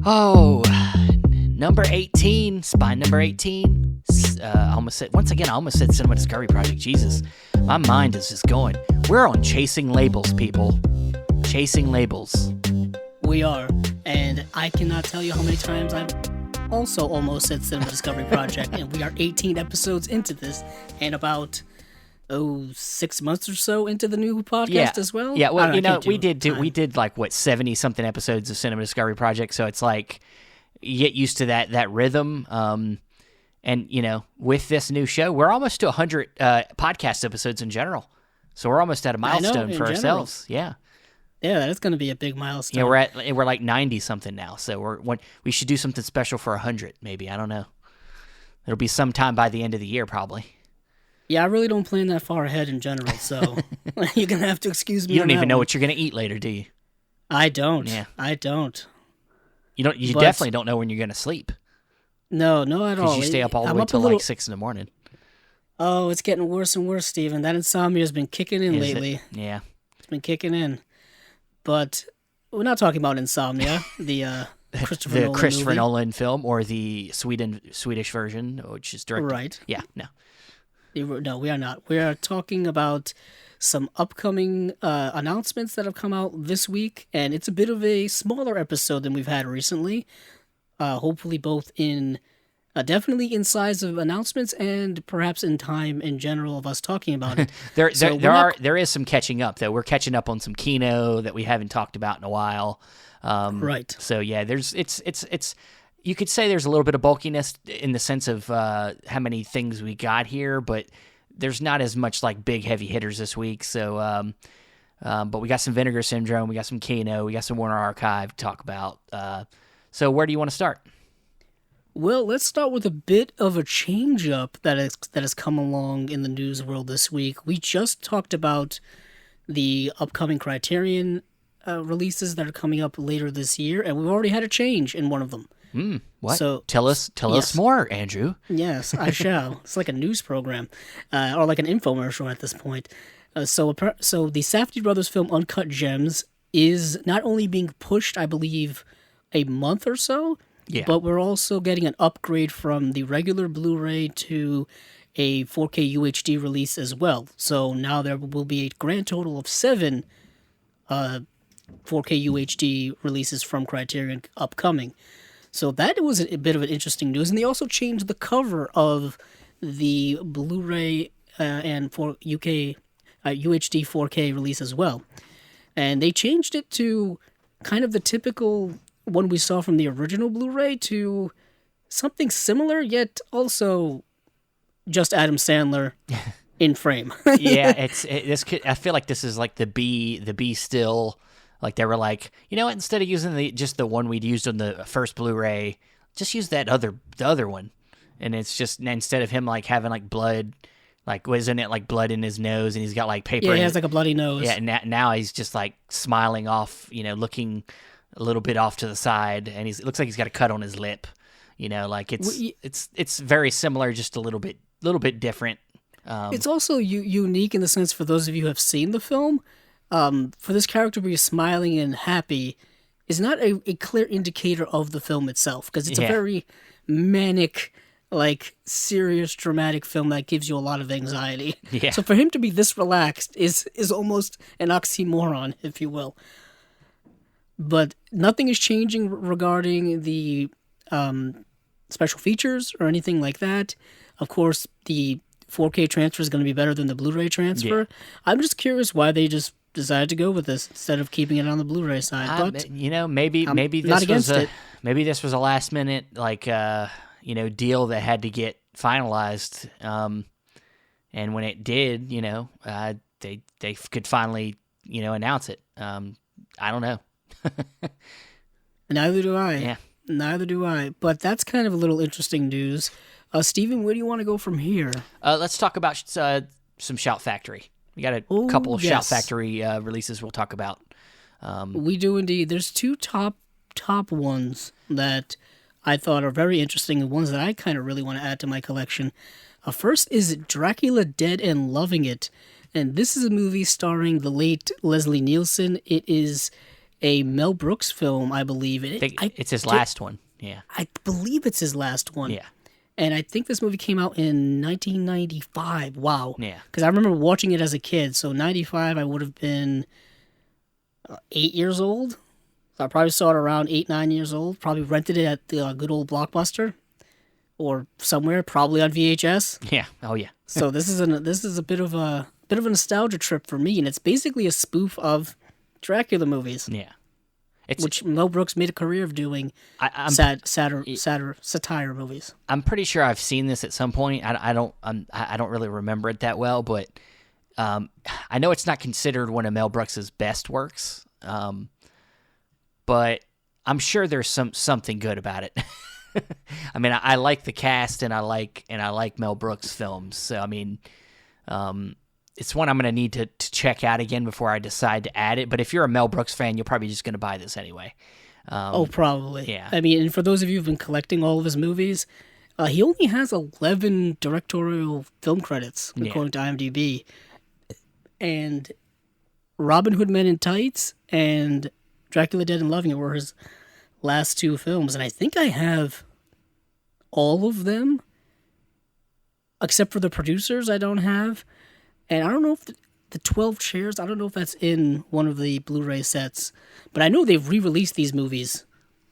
Oh, number 18, Spine number 18. I almost said Cinema Discovery Project. Jesus, my mind is just going. We're on Chasing Labels, people. Chasing Labels. We are, and I cannot tell you how many times I've also almost said Cinema Discovery Project, and we are 18 episodes into this, and about 6 months or so into the new podcast as well. Yeah, well, we did like 70 something episodes of Cinema Discovery Project, so it's like you get used to that rhythm. And with this new show, we're almost to 100 podcast episodes in general, so we're almost at a milestone for ourselves. Yeah. Yeah, that's going to be a big milestone. Yeah, we're like 90 something now, so we should do something special for 100. Maybe, I don't know. It'll be sometime by the end of the year, probably. Yeah, I really don't plan that far ahead in general, so you're going to have to excuse me. You don't even know what you're going to eat later, do you? I don't. Yeah. I don't. You definitely don't know when you're going to sleep. No, not at all. Because you stay up all the way till like 6 in the morning. Oh, it's getting worse and worse, Steven. That insomnia has been kicking in lately. Yeah. It's been kicking in. But we're not talking about Insomnia, the Christopher Nolan film, or the Swedish version, which is directed. Right. Yeah, no. No, we are not. We are talking about some upcoming announcements that have come out this week, and it's a bit of a smaller episode than we've had recently. Hopefully both in definitely in size of announcements and perhaps in time in general of us talking about it. There is some catching up, though. We're catching up on some Kino that we haven't talked about in a while. Right. So yeah, it's you could say there's a little bit of bulkiness in the sense of how many things we got here, but there's not as much like big heavy hitters this week. So but we got some Vinegar Syndrome, we got some Kino, we got some Warner Archive to talk about. So where do you want to start? Well, let's start with a bit of a change-up that has come along in the news world this week. We just talked about the upcoming Criterion releases that are coming up later this year, and we've already had a change in one of them. What? So, tell us more, Andrew. Yes, I shall. It's like a news program, or like an infomercial at this point. So the Safdie brothers film Uncut Gems is not only being pushed, I believe, a month or so, but we're also getting an upgrade from the regular Blu-ray to a 4K UHD release as well. So now there will be a grand total of 7 4K UHD releases from Criterion upcoming. So that was a bit of an interesting news. And they also changed the cover of the Blu-ray and for UK UHD 4K release as well. And they changed it to kind of the typical one we saw from the original Blu-ray to something similar, yet also just Adam Sandler in frame. Yeah, I feel like this is like the B still. Like they were like, you know what? Instead of using just the one we'd used on the first Blu-ray, just use the other one. And it's just instead of him like having like blood, like wasn't it like blood in his nose, and he's got like paper. Yeah, he has like a bloody nose. Yeah, and now he's just like smiling off, looking a little bit off to the side, and it looks like he's got a cut on his lip. Like it's very similar, just a little bit different. It's also unique in the sense, for those of you who have seen the film, for this character to be smiling and happy is not a clear indicator of the film itself, because it's a very manic, like serious, dramatic film that gives you a lot of anxiety. Yeah. So for him to be this relaxed is almost an oxymoron, if you will. But nothing is changing regarding the special features or anything like that. Of course, the 4K transfer is going to be better than the Blu-ray transfer. Yeah. I'm just curious why they just decided to go with this instead of keeping it on the Blu-ray side. But maybe this was a last minute deal that had to get finalized. And when it did, they could finally announce it. I don't know. Neither do I. Yeah. Neither do I. But that's kind of a little interesting news. Steven, where do you want to go from here? Let's talk about some Shout Factory. We got a couple of Shout Factory releases we'll talk about. We do indeed. There's 2 top ones that I thought are very interesting, and ones that I kind of really want to add to my collection. First is Dracula Dead and Loving It. And this is a movie starring the late Leslie Nielsen. It is a Mel Brooks film, I believe. I think it's his last one. Yeah. I believe it's his last one. Yeah. And I think this movie came out in 1995. Wow. Yeah. Because I remember watching it as a kid. So 95, I would have been 8 years old. So I probably saw it around 8, 9 years old. Probably rented it at the good old Blockbuster or somewhere, probably on VHS. Yeah. Oh yeah. So this is a bit of a nostalgia trip for me, and it's basically a spoof of Dracula movies. Yeah. Which Mel Brooks made a career of doing satire movies. I'm pretty sure I've seen this at some point. I don't really remember it that well, but I know it's not considered one of Mel Brooks's best works. But I'm sure there's something good about it. I mean, I like the cast and I like Mel Brooks films. So I mean, it's one I'm going to need to check out again before I decide to add it. But if you're a Mel Brooks fan, you're probably just going to buy this anyway. Probably. Yeah. I mean, and for those of you who've been collecting all of his movies, he only has 11 directorial film credits, according to IMDb. And Robin Hood Men in Tights and Dracula Dead and Loving It were his last 2 films. And I think I have all of them, except for the producers I don't have. And I don't know if the 12 Chairs, I don't know if that's in one of the Blu-ray sets. But I know they've re-released these movies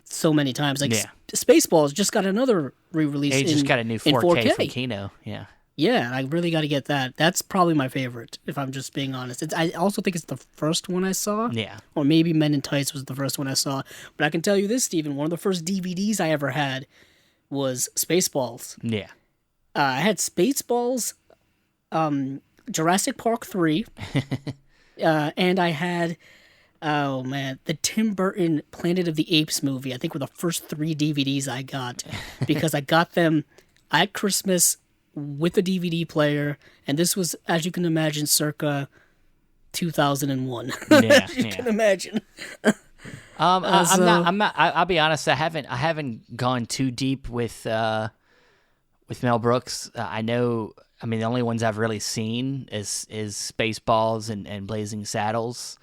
so many times. Like Spaceballs just got another re-release. They just got a new 4K from Kino. Yeah. Yeah, I really got to get that. That's probably my favorite, if I'm just being honest. I also think it's the first one I saw. Yeah. Or maybe Men in Tights was the first one I saw. But I can tell you this, Stephen, one of the first DVDs I ever had was Spaceballs. Yeah. I had Spaceballs, Jurassic Park 3, and I had, the Tim Burton Planet of the Apes movie. I think were the first 3 DVDs I got, because I got them at Christmas with a DVD player, and this was, as you can imagine, circa 2001. Yeah, you can imagine. I'm not. I'll be honest. I haven't gone too deep with Mel Brooks. I know. I mean, the only ones I've really seen is Spaceballs and Blazing Saddles.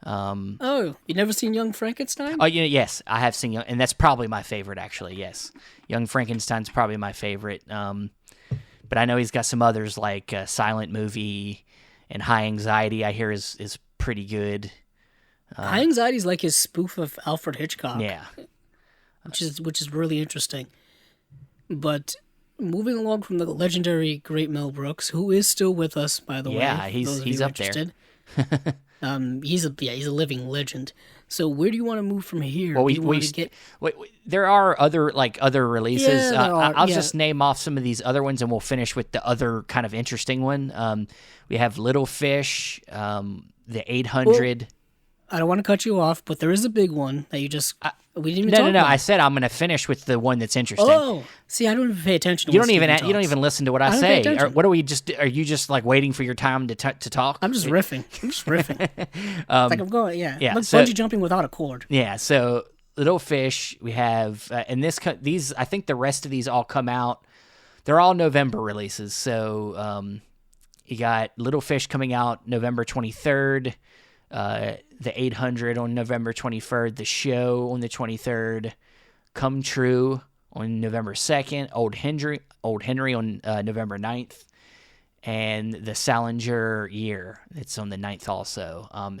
You never seen Young Frankenstein? Oh, yes, I have seen Young, and that's probably my favorite, actually. Yes, Young Frankenstein's probably my favorite. But I know he's got some others like Silent Movie and High Anxiety. I hear is pretty good. High Anxiety is like his spoof of Alfred Hitchcock. Yeah, which is really interesting. But moving along from the legendary great Mel Brooks, who is still with us, by the way. Yeah, he's up there. He's a living legend. So where do you want to move from here? Wait, there are other releases. Yeah, I'll just name off some of these other ones, and we'll finish with the other kind of interesting one. We have Little Fish, the 800. Well, I don't want to cut you off, but there is a big one that we didn't even talk about. No. I said I'm going to finish with the one that's interesting. Oh, see, I don't even pay attention to you don't even listen to what I say. Are you just like waiting for your time to talk? I'm just riffing. It's like I'm going, yeah. I'm like bungee jumping without a cord. Yeah, so Little Fish, we have, and these, I think the rest of these all come out, they're all November releases. So you got Little Fish coming out November 23rd, the 800 on November 23rd, The Show on the 23rd, Come True on November 2nd, Old Henry on November 9th, and The Salinger Year. It's on the 9th also.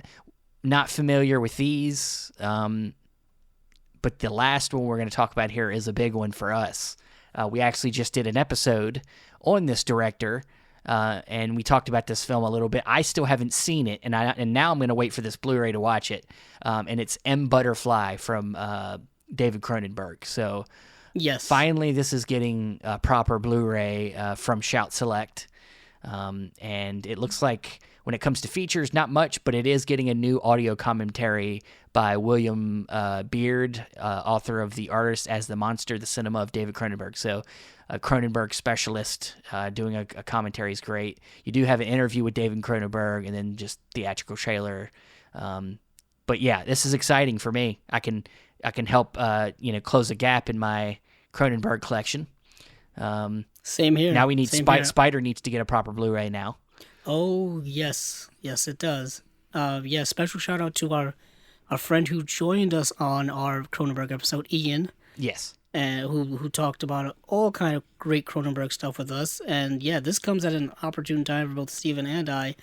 Not familiar with these, but the last one we're going to talk about here is a big one for us. We actually just did an episode on this director, and we talked about this film a little bit. I still haven't seen it, and now I'm going to wait for this Blu-ray to watch it. And it's M. Butterfly from David Cronenberg. So yes, finally this is getting a proper Blu-ray from Shout Select. And it looks like when it comes to features, not much, but it is getting a new audio commentary by William Beard, author of The Artist as the Monster, the Cinema of David Cronenberg. So a Cronenberg specialist doing a commentary is great. You do have an interview with David Cronenberg and then just theatrical trailer. But yeah, this is exciting for me. I can help close a gap in my Cronenberg collection. Same here. Now we need Spider needs to get a proper Blu-ray now. Oh yes, it does. Special shout out to our a friend who joined us on our Cronenberg episode, Ian, Yes. who talked about all kind of great Cronenberg stuff with us. And yeah, this comes at an opportune time for both Steven and I,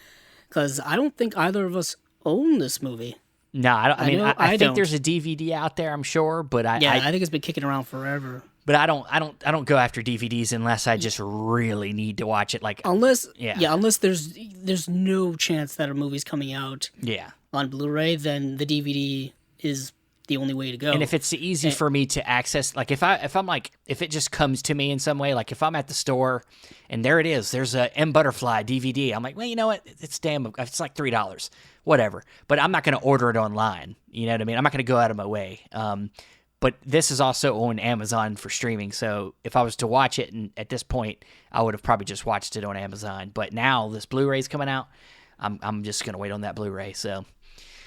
because I don't think either of us own this movie. No, I don't. I mean, know I think don't. there's a DVD out there, I'm sure, but I think it's been kicking around forever. But I don't go after DVDs unless I just really need to watch it. Like unless there's no chance that a movie's coming out on Blu-ray, then the DVD is the only way to go. And if it's easy for me to access, like if it just comes to me in some way, like if I'm at the store and there it is, there's a M Butterfly DVD. I'm like, well, you know what? It's like $3, whatever. But I'm not going to order it online. You know what I mean? I'm not going to go out of my way. But this is also on Amazon for streaming. So if I was to watch it, and at this point, I would have probably just watched it on Amazon. But now this Blu-ray's coming out, I'm just going to wait on that Blu-ray. So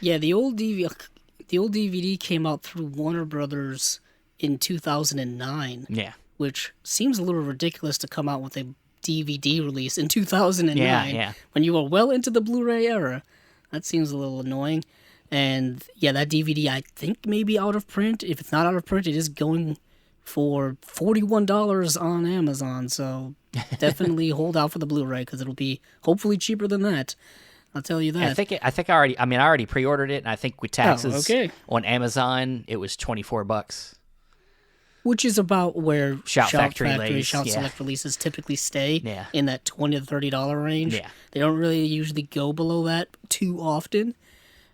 yeah, the old DVD came out through Warner Brothers in 2009. Yeah. Which seems a little ridiculous to come out with a DVD release in 2009. Yeah. When you were well into the Blu-ray era. That seems a little annoying. And yeah, that DVD I think may be out of print. If it's not out of print, it is going for $41 on Amazon. So definitely hold out for the Blu-ray because it'll be hopefully cheaper than that. I'll tell you that. I already pre-ordered it, and I think with taxes okay. on Amazon, it was $24. Which is about where Shout Factory Select releases typically stay Yeah. in that $20 to $30 range. Yeah. They don't really usually go below that too often.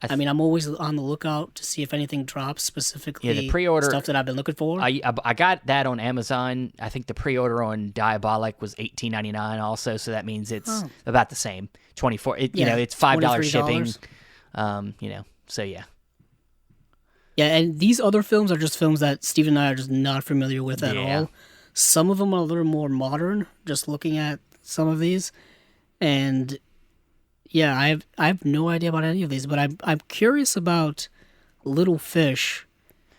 I mean, I'm always on the lookout to see if anything drops, specifically the pre-order stuff that I've been looking for. I got that on Amazon. I think the pre-order on Diabolic was $18.99 also, so that means it's about the same. $24. It's $5 shipping. So yeah. Yeah, and these other films are just films that Steve and I are just not familiar with at Yeah. all. Some of them are a little more modern, just looking at some of these. And yeah, I have no idea about any of these, but I'm curious about Little Fish.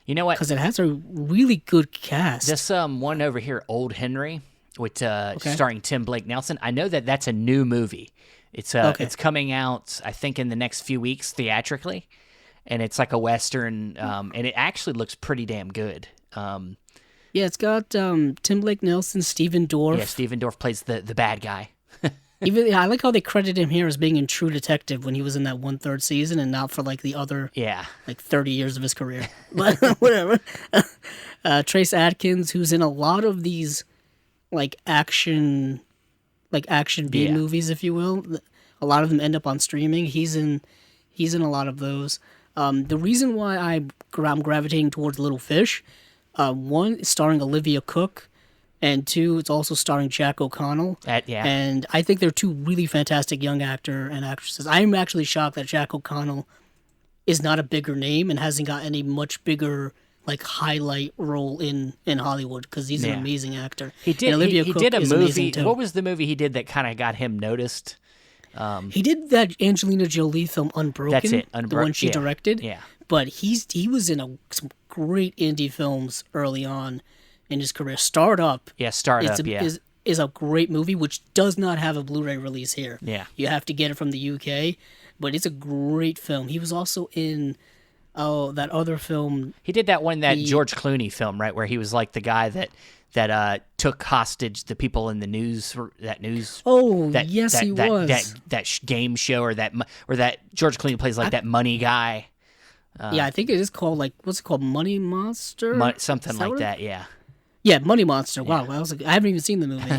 You know what? Because it has a really good cast. This one over here, Old Henry, with starring Tim Blake Nelson. I know that's a new movie. It's coming out, I think, in the next few weeks theatrically, and it's like a Western, and it actually looks pretty damn good. Yeah, it's got Tim Blake Nelson, Stephen Dorff. Yeah, Stephen Dorff plays the bad guy. I like how they credit him here as being in True Detective when he was in that 1/3 season, and not for like the other 30 years of his career. But whatever. Trace Adkins, who's in a lot of these like action B movies, if you will. A lot of them end up on streaming. He's in a lot of those. The reason why I'm gravitating towards Little Fish, one, it's starring Olivia Cooke, and two, it's also starring Jack O'Connell. And I think they're two really fantastic young actor and actresses. I'm actually shocked that Jack O'Connell is not a bigger name and hasn't got any much bigger like highlight role in Hollywood, because he's an amazing actor. He did. He did a movie. What was the movie he did that kind of got him noticed? He did that Angelina Jolie film Unbroken. That's it. The one she directed. Yeah. But he was in some great indie films early on in his career. Startup. Yeah, Startup. Is a great movie, which does not have a Blu-ray release here. Yeah. You have to get it from the UK, but it's a great film. He was also in that other film. He did that George Clooney film, right, where he was like the guy that took hostage the people in the news. Oh, yes, he was. That game show or that George Clooney plays that money guy. Yeah, I think it is called what's it called, Money Monster? Something like that. Yeah. Yeah, Money Monster. Wow, I haven't even seen the movie.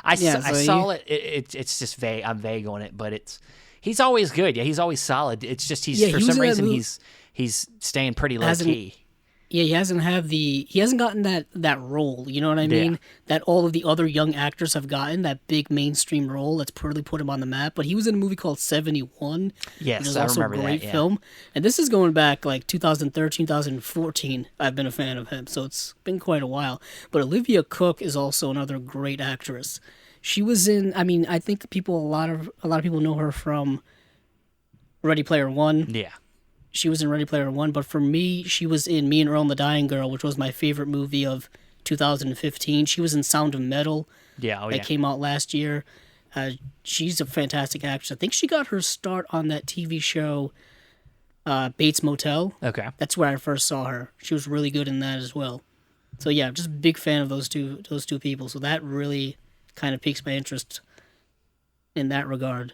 I saw it. It's just vague. I'm vague on it, but he's always good. Yeah, he's always solid. It's just for some reason he's staying pretty low key. Yeah, he hasn't gotten that role, you know what I mean? Yeah. That all of the other young actors have gotten, that big mainstream role that's really put him on the map. But he was in a movie called 71. Yes, which is I also remember a great that, film. And this is going back like 2013, 2014. I've been a fan of him, so it's been quite a while. But Olivia Cooke is also another great actress. She was in, I think a lot of people know her from Ready Player One. Yeah. She was in Ready Player One, but for me, she was in Me and Earl and the Dying Girl, which was my favorite movie of 2015. She was in Sound of Metal. That came out last year. She's a fantastic actress. I think she got her start on that TV show Bates Motel. Okay. That's where I first saw her. She was really good in that as well. So yeah, just a big fan of those two people. So that really kind of piques my interest in that regard.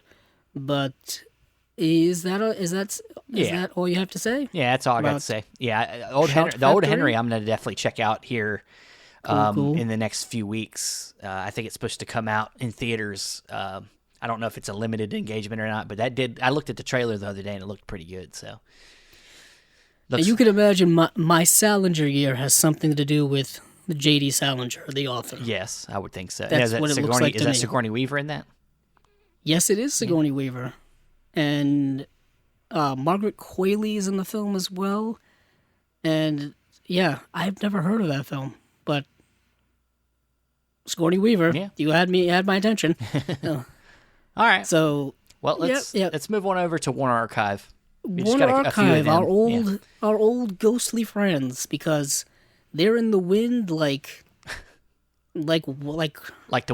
But is that all you have to say? Yeah, that's all I got to About say. Yeah, Shout the old Factory? Henry, I'm gonna definitely check out here Cool. in the next few weeks. I think it's supposed to come out in theaters. I don't know if it's a limited engagement or not, but I looked at the trailer the other day and it looked pretty good. So, And you can imagine my Salinger year has something to do with the J.D. Salinger, the author. yes, I would think so. That's Is what it looks like is to that me. Sigourney Weaver in that? Yes, it is Sigourney Weaver, and Margaret Qualley is in the film as well. And yeah, I've never heard of that film, but Sigourney Weaver, Yeah. you had my attention. All right. So Well, let's move on over to Warner Archive. We just Warner got a few of Archive, them. our old ghostly friends, because they're in the wind like Like the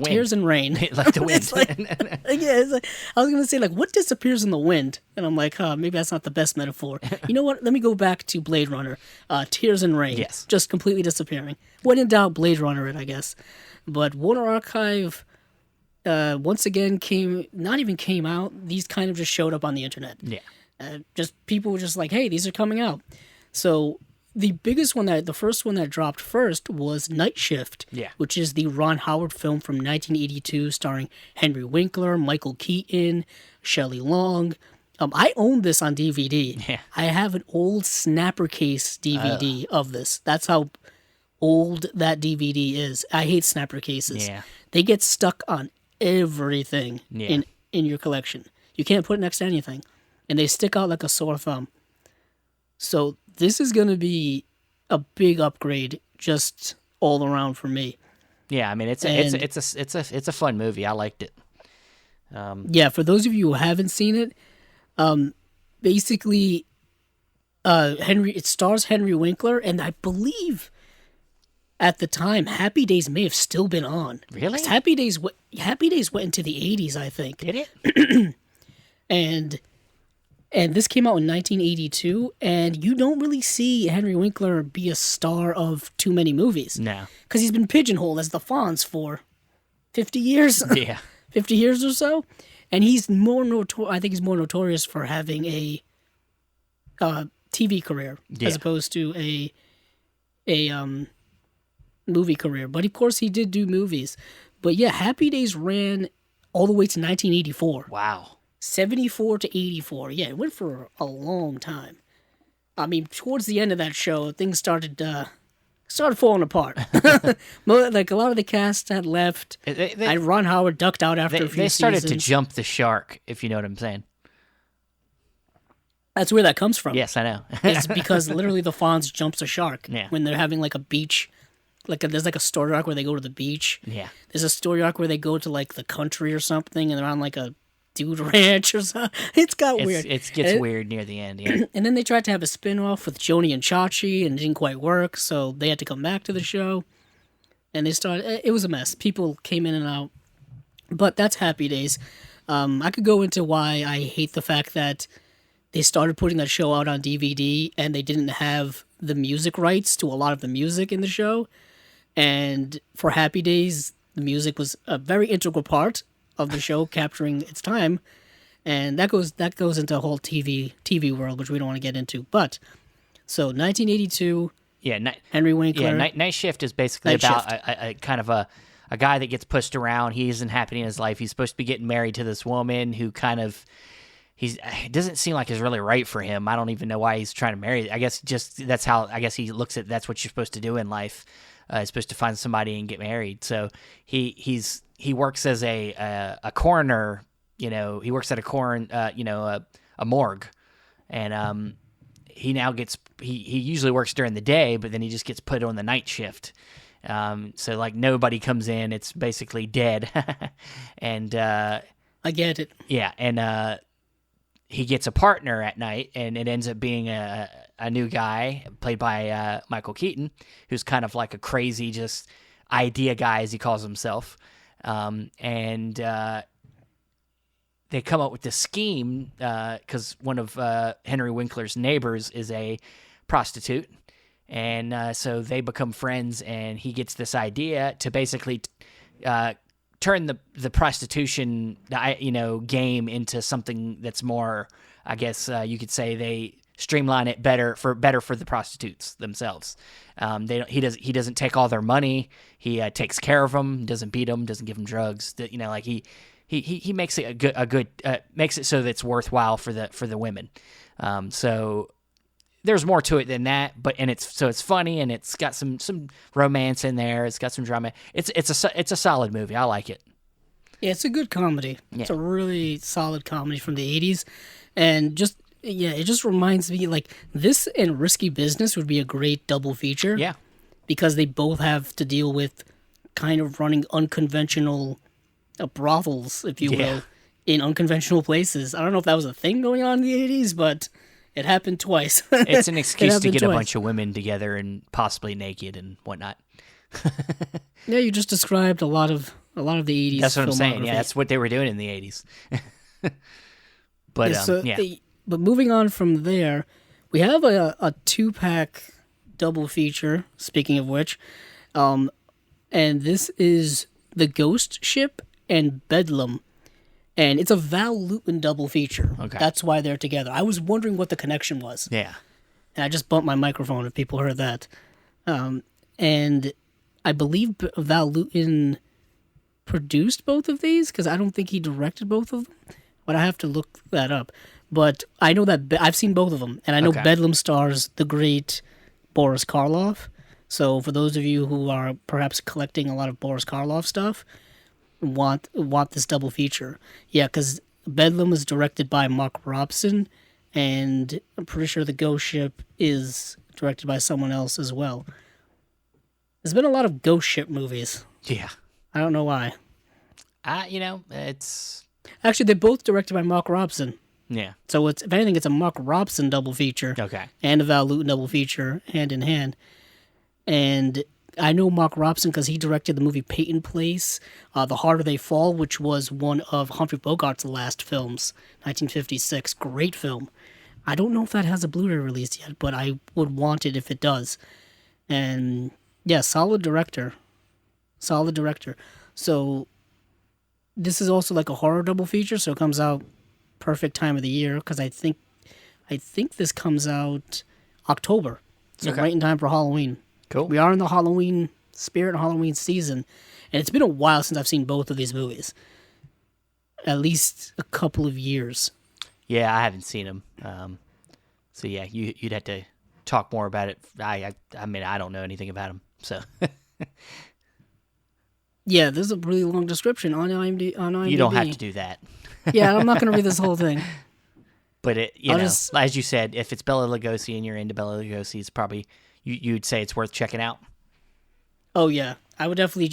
wind. tears and rain. Like the wind. It's like, I was gonna say, like, what disappears in the wind, and I'm like, maybe that's not the best metaphor. You know what? Let me go back to Blade Runner. Tears and rain. Yes. Just completely disappearing. When in doubt, Blade Runner it, I guess. But Warner Archive, once again not even came out. These kind of just showed up on the internet. Yeah. Just people were just like, hey, these are coming out. So the first one that dropped first was Night Shift, Yeah. which is the Ron Howard film from 1982 starring Henry Winkler, Michael Keaton, Shelley Long. I own this on DVD. Yeah. I have an old snapper case DVD of this. That's how old that DVD is. I hate snapper cases. Yeah. They get stuck on everything Yeah. in your collection. You can't put it next to anything. And they stick out like a sore thumb. So this is going to be a big upgrade just all around for me. Yeah, I mean it's a fun movie. I liked it. Yeah, for those of you who haven't seen it, basically it stars Henry Winkler, and I believe at the time Happy Days may have still been on. Really? 'Cause Happy Days went into the 80s, I think. Did it? And this came out in 1982, and you don't really see Henry Winkler be a star of too many movies. No. Because he's been pigeonholed as the Fonz for 50 years. Yeah. 50 years or so. And he's I think he's more notorious for having a TV career as opposed to a movie career. But of course, he did do movies. But yeah, Happy Days ran all the way to 1984. Wow. 74 to 84. Yeah, it went for a long time. I mean, towards the end of that show, things started falling apart. Like, a lot of the cast had left. And Ron Howard ducked out after a few seasons. They started to jump the shark, if you know what I'm saying. That's where that comes from. Yes, I know. It's because literally the Fonz jumps a shark when they're having like a beach. There's like a story arc where they go to the beach. Yeah. There's a story arc where they go to like the country or something, and they're on like a dude ranch or something. It weird. It gets weird near the end, yeah. And then they tried to have a spin-off with Joni and Chachi, and it didn't quite work, so they had to come back to the show. And it was a mess. People came in and out. But that's Happy Days. I could go into why I hate the fact that they started putting that show out on DVD, and they didn't have the music rights to a lot of the music in the show. And for Happy Days, the music was a very integral part of the show, capturing its time, and that goes into a whole TV world, which we don't want to get into. But so 1982, Henry Winkler. Yeah, Night Shift is basically about a kind of a guy that gets pushed around. He isn't happy in his life. He's supposed to be getting married to this woman who kind of it doesn't seem like it's really right for him. I don't even know why he's trying to marry. I guess he looks at that's what you're supposed to do in life. He's supposed to find somebody and get married. So he works as a coroner. You know, he works at a morgue, and he now gets he usually works during the day, but then he just gets put on the night shift. So like nobody comes in. It's basically dead, and I get it. Yeah, and he gets a partner at night, and it ends up being a new guy played by Michael Keaton, who's kind of like a crazy, just idea guy, as he calls himself. And they come up with this scheme because one of Henry Winkler's neighbors is a prostitute, and so they become friends, and he gets this idea to basically turn the prostitution game into something that's more, I guess you could say they streamline it better for the prostitutes themselves. He doesn't take all their money. He takes care of them, doesn't beat them, doesn't give them drugs. He makes it a good makes it so that it's worthwhile for the women. So there's more to it than that, it's funny, and it's got some romance in there. It's got some drama. It's a solid movie. I like it. Yeah, it's a good comedy. Yeah. It's a really solid comedy from the 80s, and it just reminds me, like, this and Risky Business would be a great double feature. Yeah. Because they both have to deal with kind of running unconventional brothels, if you will, in unconventional places. I don't know if that was a thing going on in the 80s, but it happened twice. It's an excuse to get a bunch of women together and possibly naked and whatnot. Yeah, you just described a lot of the 80s. That's what I'm saying. Yeah, that's what they were doing in the 80s. But but moving on from there, we have a 2-pack double feature, speaking of which, and this is The Ghost Ship and Bedlam, and it's a Val Lewton double feature. Okay. That's why they're together. I was wondering what the connection was. Yeah. And I just bumped my microphone if people heard that. And I believe Val Lewton produced both of these, because I don't think he directed both of them, but I have to look that up. But I know that I've seen both of them, and I know Bedlam stars the great Boris Karloff. So for those of you who are perhaps collecting a lot of Boris Karloff stuff, want this double feature. Yeah, because Bedlam is directed by Mark Robson, and I'm pretty sure The Ghost Ship is directed by someone else as well. There's been a lot of Ghost Ship movies. Yeah. I don't know why. It's... Actually, they're both directed by Mark Robson. Yeah. So if anything, it's a Mark Robson double feature. Okay. And a Val Lewton double feature, hand in hand. And I know Mark Robson because he directed the movie Peyton Place, The Harder They Fall, which was one of Humphrey Bogart's last films, 1956. Great film. I don't know if that has a Blu-ray release yet, but I would want it if it does. And yeah, solid director. Solid director. So this is also like a horror double feature, so it comes out perfect time of the year, because I think this comes out October, so right in time for Halloween. Cool. We are in the Halloween spirit, Halloween season, and it's been a while since I've seen both of these movies. At least a couple of years. Yeah, I haven't seen them. So yeah, you'd have to talk more about it. I mean, I don't know anything about them, so. Yeah, there's a really long description on IMDb. You don't have to do that. Yeah, I'm not going to read this whole thing. But as you said, if it's Bela Lugosi and you're into Bela Lugosi, it's probably you'd say it's worth checking out. Oh yeah, I would definitely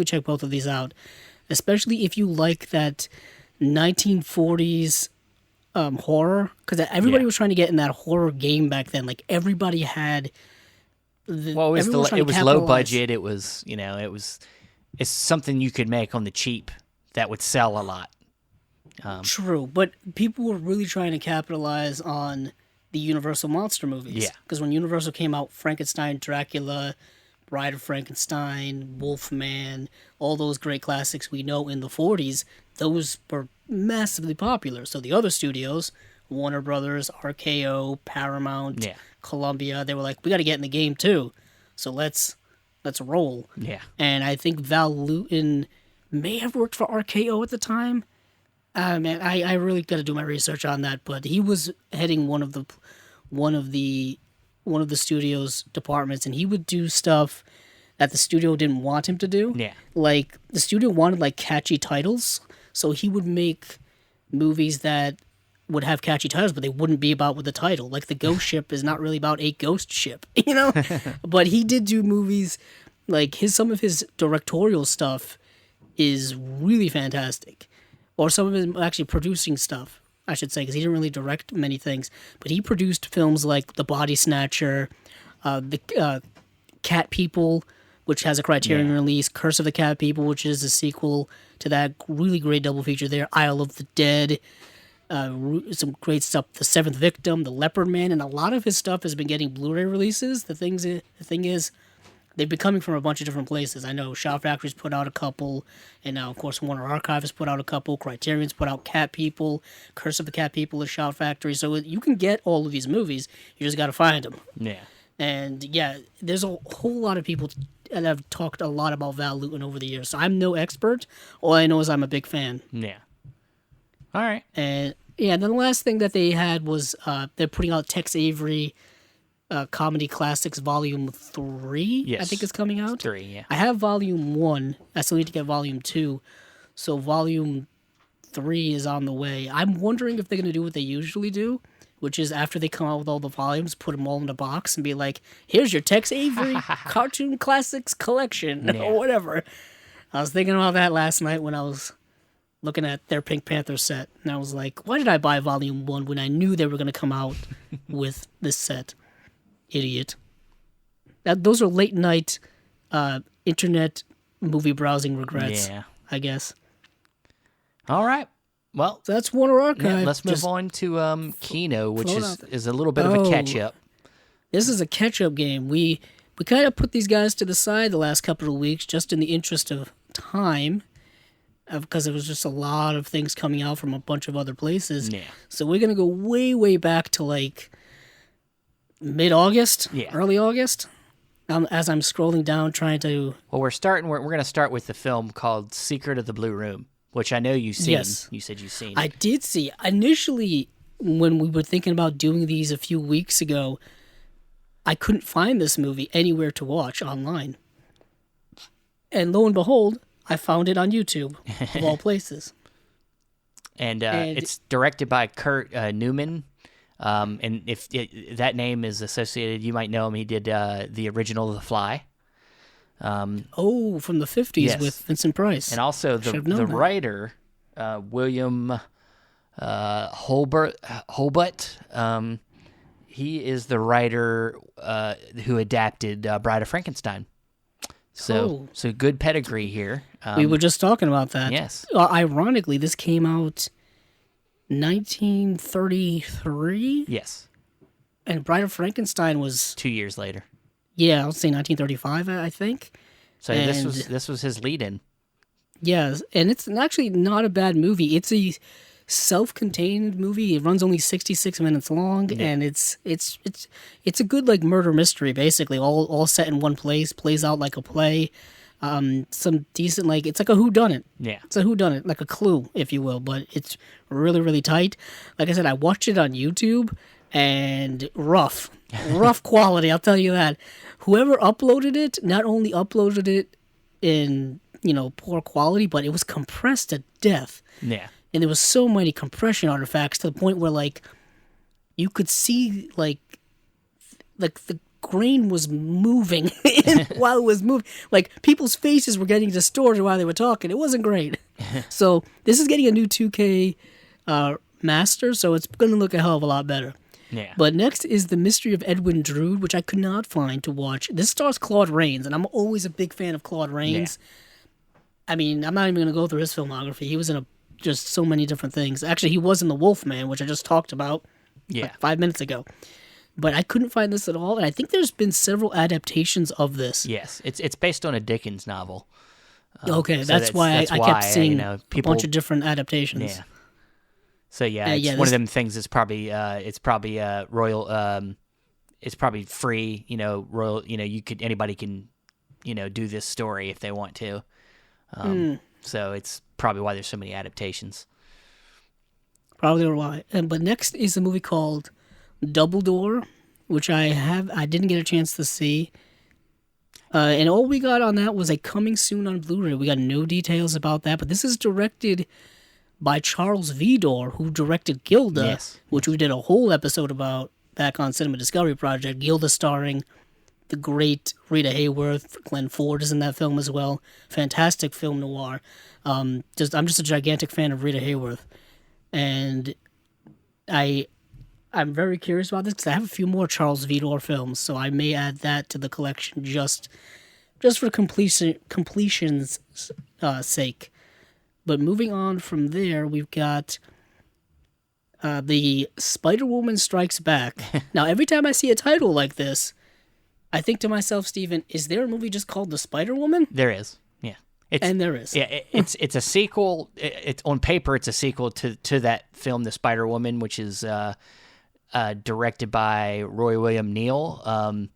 check both of these out, especially if you like that 1940s horror, because everybody was trying to get in that horror game back then. Like everybody had. It was low budget. It was it's something you could make on the cheap that would sell a lot. True, but people were really trying to capitalize on the Universal monster movies. Yeah. Because when Universal came out, Frankenstein, Dracula, Bride of Frankenstein, Wolfman, all those great classics we know in the 40s, those were massively popular. So the other studios, Warner Brothers, RKO, Paramount, Columbia, they were like, we got to get in the game too. So let's roll. Yeah. And I think Val Lewton may have worked for RKO at the time. Man, I really got to do my research on that, but he was heading one of the studio's departments, and he would do stuff that the studio didn't want him to do. Yeah. Like the studio wanted like catchy titles, so he would make movies that would have catchy titles, but they wouldn't be about with the title. Like The Ghost Ship is not really about a ghost ship, But he did do movies like some of his directorial stuff is really fantastic. Or some of his actually producing stuff, I should say, because he didn't really direct many things. But he produced films like The Body Snatcher, the Cat People, which has a Criterion release, Curse of the Cat People, which is a sequel to that really great double feature there, Isle of the Dead, some great stuff, The Seventh Victim, The Leopard Man, and a lot of his stuff has been getting Blu-ray releases. The thing is, they've been coming from a bunch of different places. I know Shout Factory's put out a couple, and now, of course, Warner Archive has put out a couple. Criterion's put out Cat People. Curse of the Cat People is Shout Factory. So you can get all of these movies. You just got to find them. Yeah. And, yeah, there's a whole lot of people that have talked a lot about Val Lewton over the years. So I'm no expert. All I know is I'm a big fan. Yeah. All right. And, yeah, then the last thing that they had was they're putting out Tex Avery Comedy Classics Volume 3, Yes. I think is coming out. 3, yeah. I have Volume 1. I still need to get Volume 2. So Volume 3 is on the way. I'm wondering if they're going to do what they usually do, which is after they come out with all the volumes, put them all in a box and be like, here's your Tex Avery Cartoon Classics Collection, or whatever. I was thinking about that last night when I was looking at their Pink Panther set. And I was like, why did I buy Volume 1 when I knew they were going to come out with this set? Idiot. Those are late night internet movie browsing regrets, I guess. All right. Well, so that's Warner Archive. Let's move on to Kino, which is a little bit of a catch-up. This is a catch-up game. We kind of put these guys to the side the last couple of weeks just in the interest of time, because there was just a lot of things coming out from a bunch of other places. Yeah. So we're going to go way, way back to like mid-August, early August, as I'm scrolling down trying to... Well, we're going to start with the film called Secret of the Blue Room, which I know you've seen. Yes. You said you've seen. I did see. Initially, when we were thinking about doing these a few weeks ago, I couldn't find this movie anywhere to watch online. And lo and behold, I found it on YouTube, of all places. And it's directed by Kurt Newman. And if that name is associated, you might know him. He did the original The Fly. From the 50s with Vincent Price. And also the writer, William Holbert. He is the writer who adapted Bride of Frankenstein. So good pedigree here. We were just talking about that. Yes. Ironically, this came out 1933. Yes. And Bride of Frankenstein was 2 years later. Yeah, I would say 1935, I think. So this was his lead-in. Yeah, and it's actually not a bad movie. It's a self-contained movie. It runs only 66 minutes long, and it's a good like murder mystery, basically, all set in one place, plays out like a play. Some decent it's like a whodunit. Yeah, it's a whodunit, like a Clue, if you will, but it's really really tight. Like I said, I watched it on YouTube, and rough quality. I'll tell you that. Whoever uploaded it not only uploaded it in poor quality, but it was compressed to death. Yeah. And there was so many compression artifacts to the point where you could see the grain was moving while it was moving. Like people's faces were getting distorted while they were talking. It wasn't great. So this is getting a new 2K master, so it's going to look a hell of a lot better. Yeah. But next is The Mystery of Edwin Drood, which I could not find to watch. This stars Claude Rains, and I'm always a big fan of Claude Rains. Yeah. I mean, I'm not even going to go through his filmography. He was in just so many different things. Actually, he was in The Wolfman, which I just talked about 5 minutes ago. But I couldn't find this at all, and I think there's been several adaptations of this. Yes, it's based on a Dickens novel. Okay, so that's why I kept seeing a bunch of different adaptations. Yeah. So it's one of them things. It's probably royal. It's probably free. Royal. Anybody can, do this story if they want to. So it's probably why there's so many adaptations. Probably why. But next is a movie called Double Door, which I didn't get a chance to see. And all we got on that was a coming soon on Blu-ray. We got no details about that, but this is directed by Charles Vidor, who directed Gilda, which we did a whole episode about back on Cinema Discovery Project. Gilda starring the great Rita Hayworth. Glenn Ford is in that film as well. Fantastic film noir. I'm just a gigantic fan of Rita Hayworth. And I'm very curious about this because I have a few more Charles Vidor films, so I may add that to the collection just just for completion's sake. But moving on from there, we've got the Spider-Woman Strikes Back. Now, every time I see a title like this, I think to myself, Steven, is there a movie just called The Spider-Woman? There is. Yeah. And there is. Yeah, it's a sequel. It's on paper, it's a sequel to that film, The Spider-Woman, which is directed by Roy William Neill.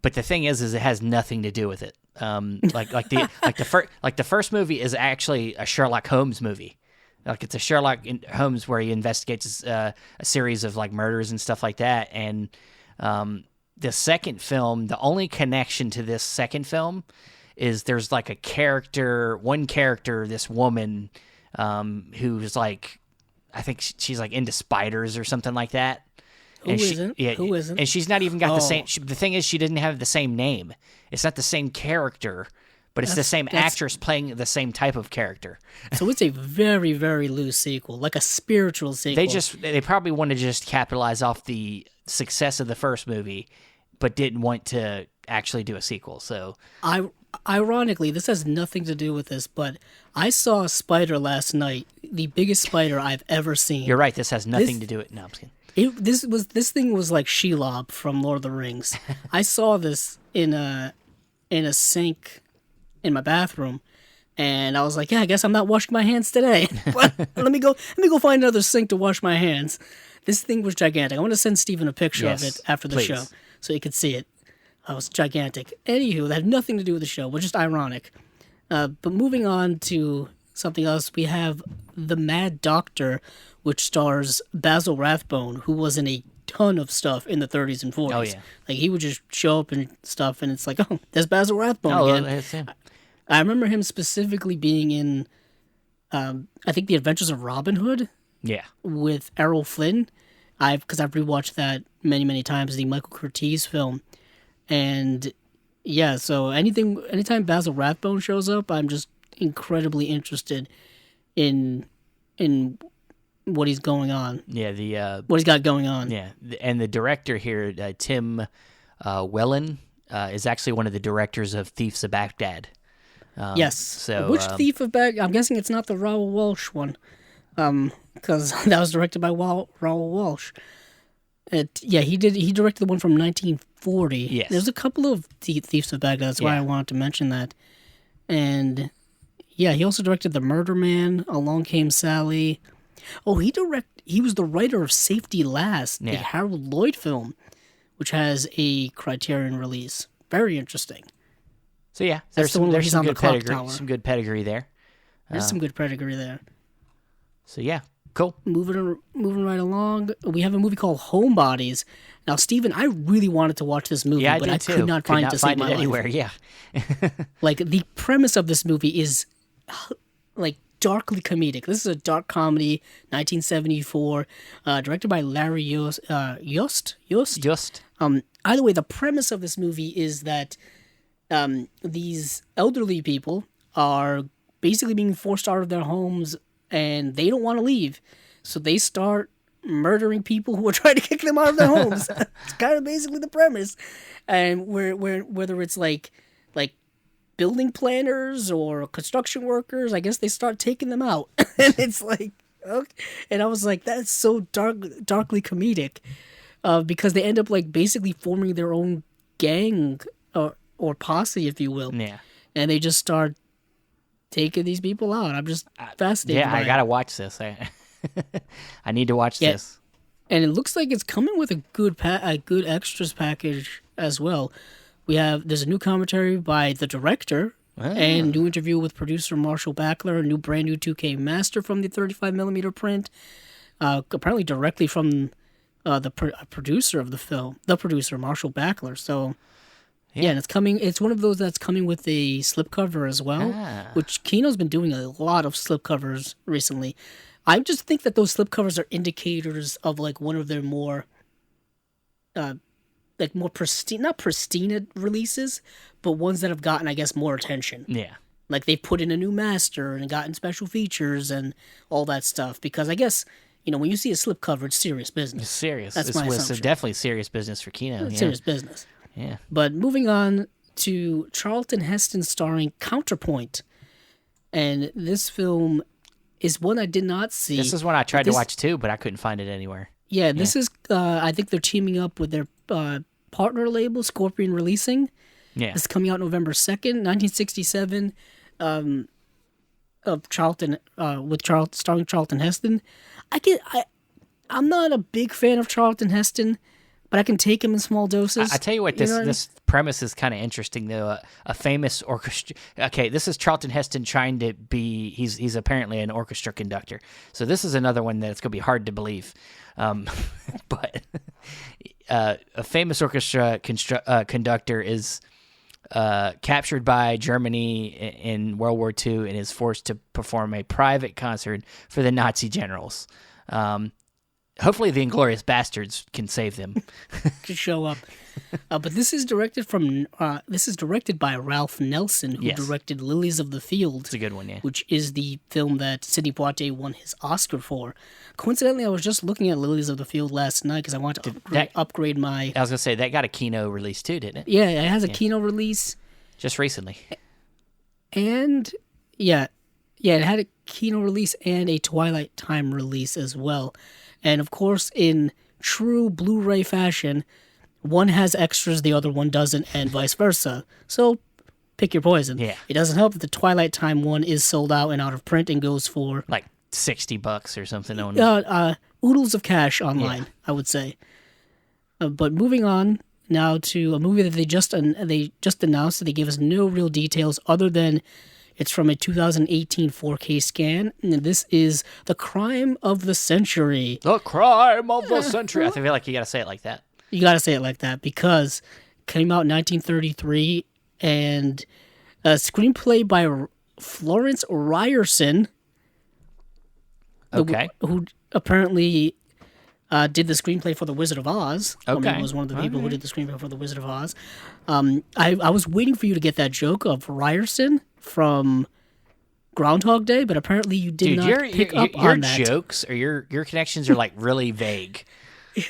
But the thing is it has nothing to do with it. The first movie is actually a Sherlock Holmes movie. Like it's a Sherlock Holmes where he investigates a series of like murders and stuff like that. And the second film, the only connection to this second film is there's like one character, this woman who's like, I think she's like into spiders or something like that. Who isn't? Yeah, who isn't? And she's not even got the same. The thing is, she didn't have the same name. It's not the same character, but it's the same actress playing the same type of character. So it's a very, very loose sequel, like a spiritual sequel. They probably wanted to just capitalize off the success of the first movie, but didn't want to actually do a sequel. So ironically, this has nothing to do with this, but I saw a spider last night, the biggest spider I've ever seen. You're right. This has nothing to do with. No, I'm just kidding. This thing was like Shelob from Lord of the Rings. I saw this in a sink in my bathroom, and I was like, yeah, I guess I'm not washing my hands today. But let me go find another sink to wash my hands. This thing was gigantic. I want to send Steven a picture of it after the show so he could see it. It was gigantic. Anywho, that had nothing to do with the show, but just ironic. But moving on to something else, we have The Mad Doctor, which stars Basil Rathbone, who was in a ton of stuff in the 30s and 40s. Oh, yeah. Like, he would just show up and stuff, and it's like, oh, there's Basil Rathbone again. That's him. I remember him specifically being in, I think, The Adventures of Robin Hood. Yeah. With Errol Flynn. Because I've rewatched that many, many times, the Michael Curtiz film. And, yeah, so anytime Basil Rathbone shows up, I'm just incredibly interested in what he's going on. Yeah, what he's got going on. Yeah, and the director here, Tim Whelan, is actually one of the directors of Thieves of Baghdad. Yes. So which Thief of Baghdad? I'm guessing it's not the Raoul Walsh one, because that was directed by Raoul Walsh. He directed the one from 1940. Yes. There's a couple of Thieves of Baghdad. That's why I wanted to mention that. And yeah, he also directed The Murder Man, Along Came Sally. Oh, he was the writer of Safety Last, the Harold Lloyd film, which has a Criterion release. Very interesting. So yeah, there's some good pedigree there. There's some good pedigree there. So yeah, cool. Moving right along, we have a movie called Homebodies. Now, Steven, I really wanted to watch this movie, but I could not find it to save my life. Anywhere. Yeah. Like, the premise of this movie is like darkly comedic. This is a dark comedy, 1974, directed by Larry Yost. Either way, the premise of this movie is that these elderly people are basically being forced out of their homes, and they don't want to leave, so they start murdering people who are trying to kick them out of their homes. It's kind of basically the premise, and whether it's like building planners or construction workers, I guess they start taking them out. And it's like, okay. And I was like, that's so darkly comedic, because they end up like basically forming their own gang or posse, if you will. Yeah. And they just start taking these people out. I'm just fascinated. Yeah, I gotta watch this. I need to watch this. And it looks like it's coming with a good extras package as well. There's a new commentary by the director, and new interview with producer Marshall Backler, a brand new 2K master from the 35mm print, apparently directly from the producer of the film, Marshall Backler. So yeah, and it's coming. It's one of those that's coming with a slipcover as well, which Kino's been doing a lot of slipcovers recently. I just think that those slipcovers are indicators of like one of their more more pristine, not pristine releases, but ones that have gotten, I guess, more attention. Yeah. Like they've put in a new master and gotten special features and all that stuff. Because I guess, when you see a slipcover, it's serious business. It's serious. That's my assumption. It's definitely serious business for Kino. It's serious business. Yeah. But moving on to Charlton Heston starring Counterpoint. And this film is one I did not see. This is one I tried to watch too, but I couldn't find it anywhere. Yeah, this is, I think they're teaming up with their partner label, Scorpion Releasing. Yeah. This is coming out November 2nd, 1967, of Charlton, starring Charlton Heston. I'm not a big fan of Charlton Heston, but I can take him in small doses. I tell you what, this premise is kind of interesting, though. A famous orchestra. Okay, this is Charlton Heston trying to be. He's apparently an orchestra conductor. So this is another one that's going to be hard to believe. But a famous orchestra conductor is captured by Germany in World War II and is forced to perform a private concert for the Nazi generals. Hopefully the Inglourious Bastards can save them. To show up. But this is directed by Ralph Nelson, who directed Lilies of the Field. It's a good one, yeah. Which is the film that Sidney Poitier won his Oscar for. Coincidentally, I was just looking at Lilies of the Field last night because I wanted to upgrade my... I was going to say, that got a Kino release too, didn't it? Yeah, it has a Kino release. Just recently. And, it had a Kino release and a Twilight Time release as well. And of course, in true Blu-ray fashion, one has extras, the other one doesn't, and vice versa. So, pick your poison. Yeah. It doesn't help that the Twilight Time one is sold out and out of print and goes for... like $60 or something. Oodles of cash online, I would say. But moving on now to a movie that they just announced, that they gave us no real details other than... It's from a 2018 4K scan, and this is The Crime of the Century. The Crime of the Century. I feel like you got to say it like that. You got to say it like that because it came out in 1933, and a screenplay by Florence Ryerson, Okay. who apparently did the screenplay for The Wizard of Oz. Okay. Was one of the people who did the screenplay for The Wizard of Oz. I was waiting for you to get that joke of Ryerson from Groundhog Day, but apparently you did not pick up on that. Your jokes or your connections are like really vague.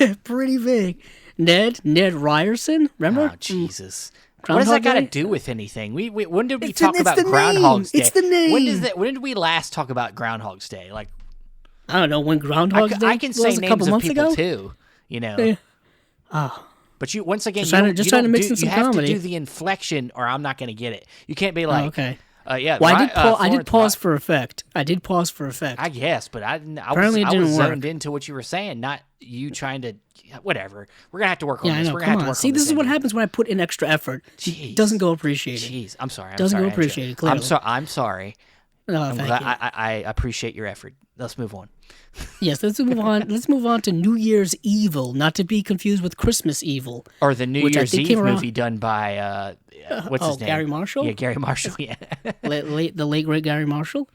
Yeah, pretty vague. Ned Ryerson, remember? Oh, Jesus. Groundhog What does that got to Day? do with anything? When did we talk about Groundhog's Day? It's the name. When did we last talk about Groundhog's Day? Like, I don't know, when Groundhog's Day I can say was a names couple of months people ago? too, you know. Yeah. But you once again, Just trying to mix in some you have comedy. to do the inflection, or I'm not going to get it. You can't be like, okay. Yeah. Well, I did pause for effect. I guess, but I Apparently was it didn't zoned work. into what you were saying, not you trying to. Whatever. We're gonna have to work on Yeah, I this. know. We're Come gonna have to on. work See, on this this. is what anyway. happens when I put in extra effort. Jeez. It doesn't go appreciated. Jeez, I'm sorry. Doesn't go Andrew. appreciated, clearly. I'm sorry. No, thank you. I appreciate your effort. Let's move on. Yes, let's move on. Let's move on to New Year's Evil, not to be confused with Christmas Evil. Or the New which I Year's think Eve came around- movie done by what's his name? Gary Marshall? Yeah, Gary Marshall. Yeah. The late great Gary Marshall.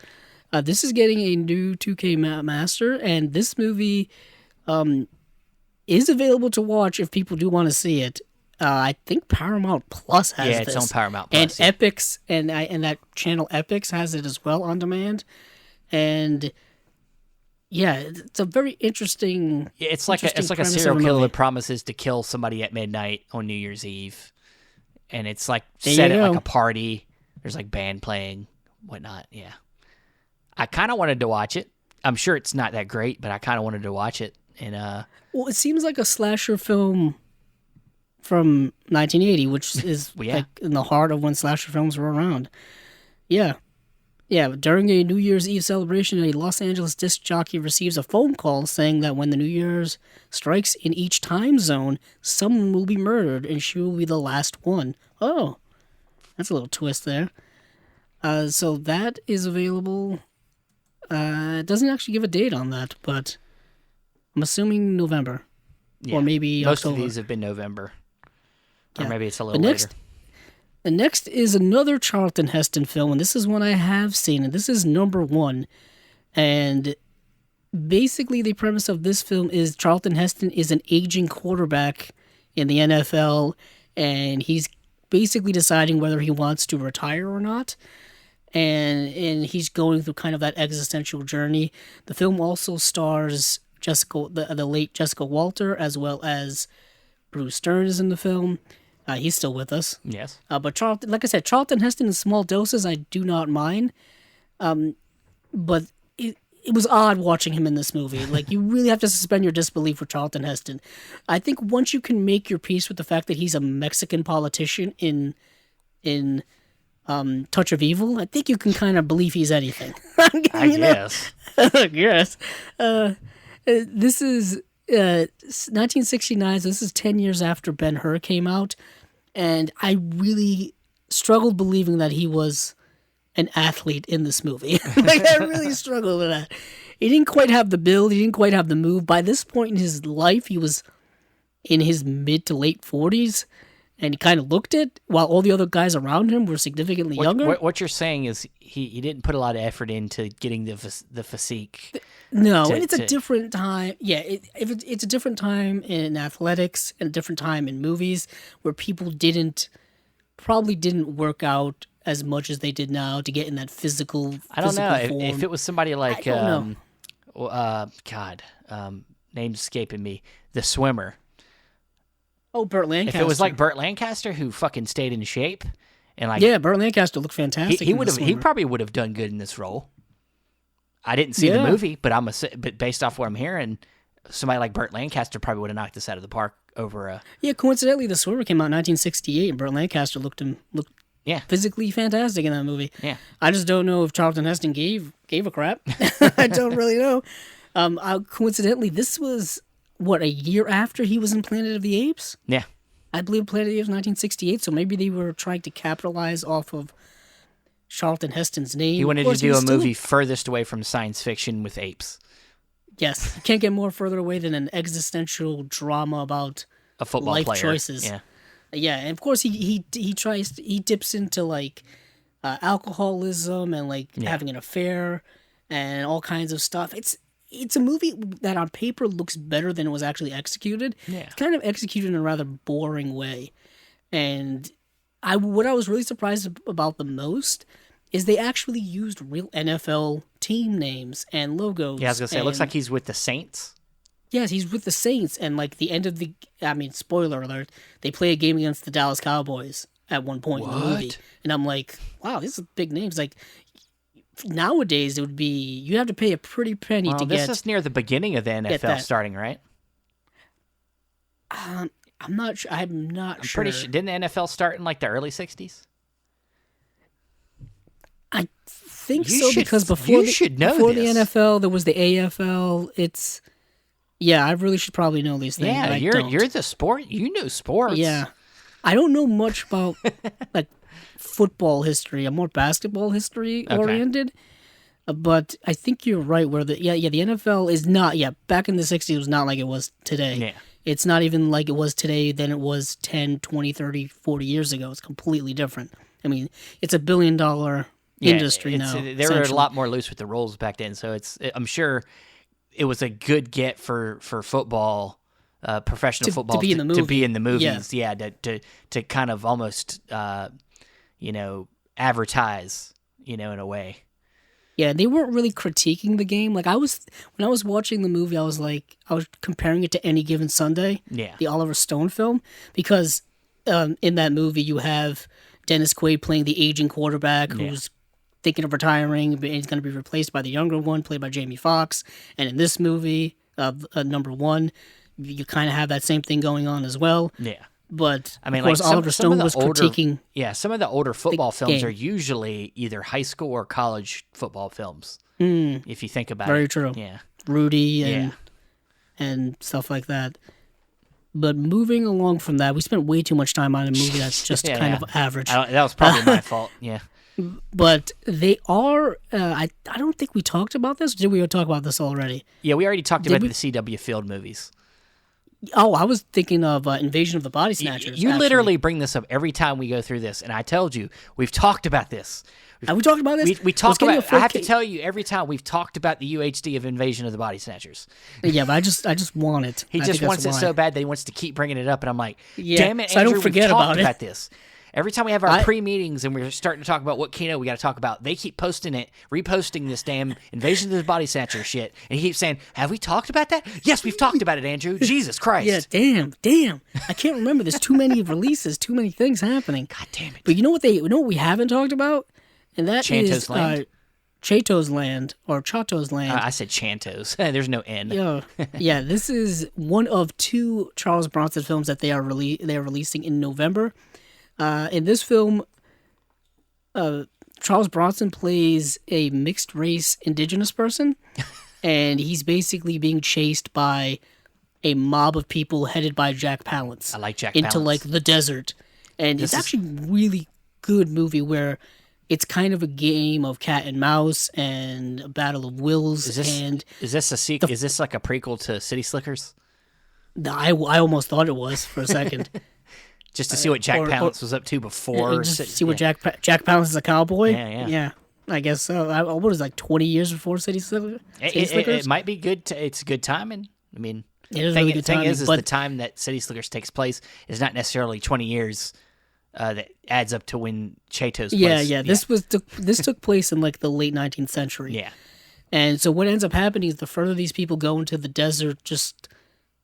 This is getting a new 2K master, and this movie is available to watch if people do want to see it. I think Paramount Plus has Yeah, this. it's on Paramount Plus. And Epix, and that channel Epix has it as well on demand. And yeah, it's a very interesting. Yeah, it's like a premise of serial a killer movie. that promises to kill somebody at midnight on New Year's Eve, and it's like There set you at like go. a party. There's like band playing, whatnot. Yeah, I kind of wanted to watch it. I'm sure it's not that great, but I kind of wanted to watch it. And Well, it seems like a slasher film from 1980, which is Well, yeah. like in the heart of when slasher films were around. Yeah. Yeah, during a New Year's Eve celebration, a Los Angeles disc jockey receives a phone call saying that when the New Year's strikes in each time zone, someone will be murdered and she will be the last one. Oh, that's a little twist there. So that is available. It doesn't actually give a date on that, but I'm assuming November. yeah, Or maybe most October. of these have been November, or Yeah. maybe it's a little next, later. The next is another Charlton Heston film, and this is one I have seen, and this is number one. And basically, the premise of this film is Charlton Heston is an aging quarterback in the NFL, and he's basically deciding whether he wants to retire or not. And he's going through kind of that existential journey. The film also stars the late Jessica Walter, as well as Bruce Stern is in the film. He's still with us. Yes. But Charlton, like I said, Charlton Heston in small doses, I do not mind. But it was odd watching him in this movie. Like, you really have to suspend your disbelief with Charlton Heston. I think once you can make your peace with the fact that he's a Mexican politician in Touch of Evil, I think you can kind of believe he's anything. I guess. Yes. This is 1969, so this is 10 years after Ben-Hur came out, and I really struggled believing that he was an athlete in this movie. Like, I really struggled with that. He didn't quite have the build, he didn't quite have the move. By this point in his life, he was in his mid to late 40s, and he kind of looked it, while all the other guys around him were significantly younger. What you're saying is he didn't put a lot of effort into getting the physique. No, and it's a different time. Yeah, it's a different time in athletics and a different time in movies where people probably didn't work out as much as they did now to get in that physical. I don't know form. if it was somebody like name's escaping me. The swimmer. Oh, Burt Lancaster. If it was like Burt Lancaster who fucking stayed in shape and like Burt Lancaster looked fantastic. He probably would have done good in this role. I didn't see the movie, but but based off what I'm hearing, somebody like Burt Lancaster probably would have knocked this out of the park over. Yeah, coincidentally, The Swimmer came out in 1968, and Burt Lancaster looked physically fantastic in that movie. Yeah, I just don't know if Charlton Heston gave a crap. I don't really know. Coincidentally, this was a year after he was in Planet of the Apes. Yeah, I believe Planet of the Apes 1968. So maybe they were trying to capitalize off of Charlton Heston's name. He wanted to do a movie furthest away from science fiction with apes. Yes, you can't get more further away than an existential drama about a football life player. choices. Yeah, and of course he dips into like alcoholism and like having an affair and all kinds of stuff. It's a movie that on paper looks better than it was actually executed. Yeah. It's kind of executed in a rather boring way, and what I was really surprised about the most is they actually used real NFL team names and logos. Yeah, I was gonna say, it looks like he's with the Saints. Yes, he's with the Saints, and like the end of spoiler alert, they play a game against the Dallas Cowboys at one point in the movie, and I'm like, wow, this is big names. Like nowadays, it would be you'd have to pay a pretty penny to get. This is near the beginning of the NFL starting, right? I'm not sure. I'm sure. Pretty sure. Didn't the NFL start in like the early '60s? I think so because before the NFL, there was the AFL. I really should probably know these things. Yeah, you're the sport. You know sports. Yeah, I don't know much about like football history. I'm more basketball history oriented. But I think you're right. Where the NFL is not. Yeah, back in the '60s, it was not like it was today. Yeah. It's not even like it was today than it was 10, 20, 30, 40 years ago. It's completely different. I mean, it's $1 billion industry now. They were a lot more loose with the rules back then, so I'm sure it was a good get for football, professional football to be in the movies. Yeah, to kind of almost advertise, in a way. Yeah, they weren't really critiquing the game. Like when I was watching the movie, I was comparing it to Any Given Sunday, the Oliver Stone film, because in that movie you have Dennis Quaid playing the aging quarterback who's thinking of retiring, and he's going to be replaced by the younger one, played by Jamie Foxx. And in this movie, number one, you kind of have that same thing going on as well. Yeah. But of course, Oliver Stone was critiquing. Yeah, some of the older football films are usually either high school or college football films. If you think about it. Very true. Yeah. Rudy and stuff like that. But moving along from that, we spent way too much time on a movie that's just kind of average. That was probably my fault. Yeah. But they are. I don't think we talked about this. Did we talk about this already? Yeah, we already talked about the C.W. Field movies. Oh, I was thinking of Invasion of the Body Snatchers. You literally bring this up every time we go through this, and I told you we've talked about this. Have we talked about this? We talk about. I have to tell you every time we've talked about the UHD of Invasion of the Body Snatchers. Yeah, but I just want it. He just wants it so bad that he wants to keep bringing it up, and I'm like, yeah, damn it, so Andrew, I don't forget about this. Every time we have our pre-meetings and we're starting to talk about what Kino we got to talk about, they keep posting it, reposting this damn Invasion of the Body Snatcher shit, and he keeps saying, "Have we talked about that?" Yes, we've talked about it, Andrew. Jesus Christ. Yeah, damn. I can't remember. There's too many releases, too many things happening. God damn it. But you know what we haven't talked about? And that is Land? Chato's Land, or Chato's Land. I said Chantos. There's no N. Yeah, this is one of 2 Charles Bronson films that they are releasing in November. In this film, Charles Bronson plays a mixed-race indigenous person, and he's basically being chased by a mob of people headed by Jack Palance. I like Jack Palance. Into, like, the desert. And it's actually a really good movie where it's kind of a game of cat and mouse and a battle of wills. Is this a sequel? Is this like a prequel to City Slickers? I almost thought it was for a second. Just to see what Jack Palance was up to before. Just see what Jack Palance is a cowboy? Yeah. I guess so. What is it, like 20 years before City Slickers? It might be good. It's good timing. I mean, it is really good timing. Is the time that City Slickers takes place is not necessarily 20 years. That adds up to when Chato's place. Yeah. This took place in like the late 19th century. Yeah. And so what ends up happening is the further these people go into the desert, just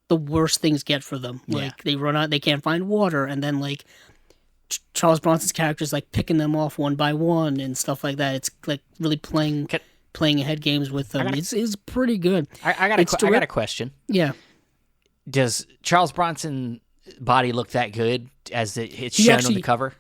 the worse things get for them. Like they run out, they can't find water, and then like Charles Bronson's character's like picking them off one by one and stuff like that. It's like really playing head games with them. It's pretty good. I got a question. Yeah. Does Charles Bronson body look that good as it's shown on the cover?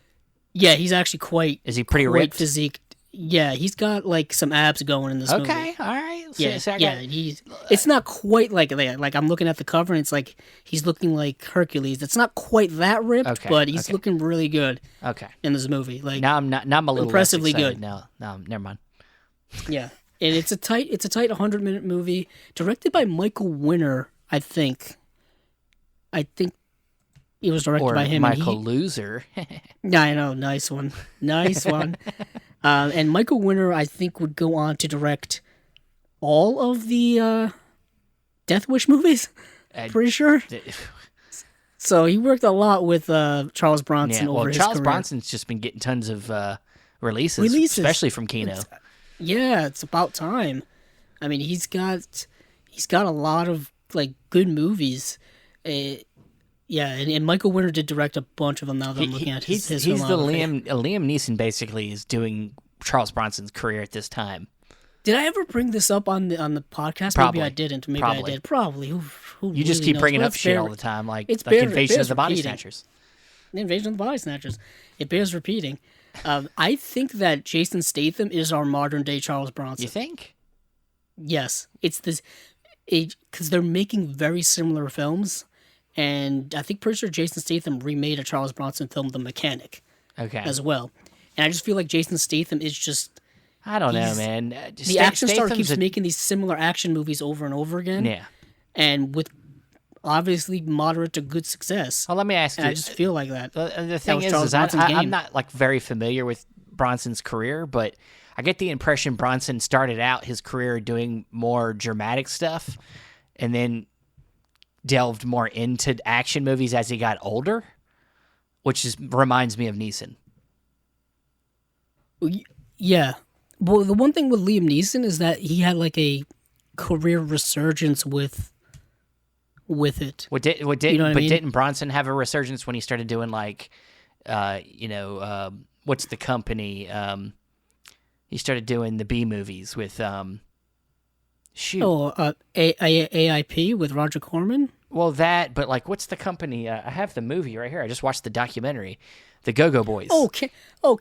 Yeah, he's actually quite. Is he pretty ripped? Physique. Yeah, he's got like some abs going in this movie. Okay, all right. It's not quite like that. Like I'm looking at the cover and it's like he's looking like Hercules. It's not quite that ripped, but he's looking really good. Okay. In this movie, like now I'm a little impressively good. No, never mind. Yeah, and it's a tight 100-minute movie directed by Michael Winner. I think it was directed by him. Michael Loser. Yeah, I know. Nice one. And Michael Winner, I think, would go on to direct all of the Death Wish movies. Pretty sure. So he worked a lot with Charles Bronson over his Charles career. Bronson's just been getting tons of releases, especially from Kino. It's about time. I mean, he's got a lot of like good movies. And Michael Winner did direct a bunch of them. Now that I'm looking at his he's the Liam Neeson basically is doing Charles Bronson's career at this time. Did I ever bring this up on the podcast? Probably. Maybe I didn't. Maybe I did. Probably. Who you really just keep knows? bringing up shit all the time, like Invasion of the Body Snatchers. The Invasion of the Body Snatchers. It bears repeating. I think that Jason Statham is our modern day Charles Bronson. You think? Yes, it's this because they're making very similar films. And I think pretty sure Jason Statham remade a Charles Bronson film, The Mechanic, as well. And I just feel like Jason Statham is just... I don't know, man. The action star keeps making these similar action movies over and over again. Yeah. And with obviously moderate to good success. Well, let me ask you. I just feel like that. The thing is I'm not like very familiar with Bronson's career, but I get the impression Bronson started out his career doing more dramatic stuff and then delved more into action movies as he got older, which reminds me of Neeson. Yeah. Well, the one thing with Liam Neeson is that he had like a career resurgence with it. Didn't Bronson have a resurgence when he started doing like, what's the company? He started doing the B movies with AIP with Roger Corman? Well, but like, what's the company? I have the movie right here. I just watched the documentary, The Go-Go Boys.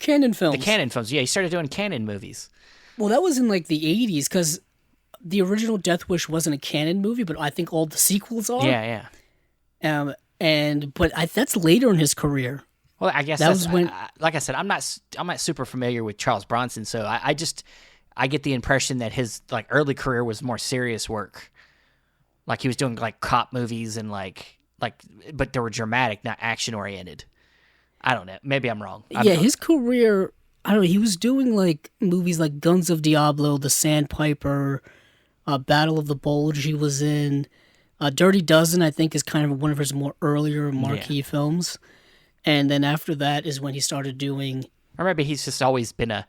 Cannon Films. The Cannon Films. Yeah, he started doing Cannon movies. Well, that was in like the 80s because the original Death Wish wasn't a Cannon movie, but I think all the sequels are. Yeah. That's later in his career. Well, I guess that's when, like I said, I'm not super familiar with Charles Bronson, so I get the impression that his like early career was more serious work. Like he was doing like cop movies and like but they were dramatic, not action oriented. I don't know. Maybe I'm wrong. His career, I don't know, he was doing like movies like Guns of Diablo, The Sandpiper, Battle of the Bulge he was in. Dirty Dozen, I think, is kind of one of his more earlier marquee films. And then after that is when he started doing. Or maybe he's just always been an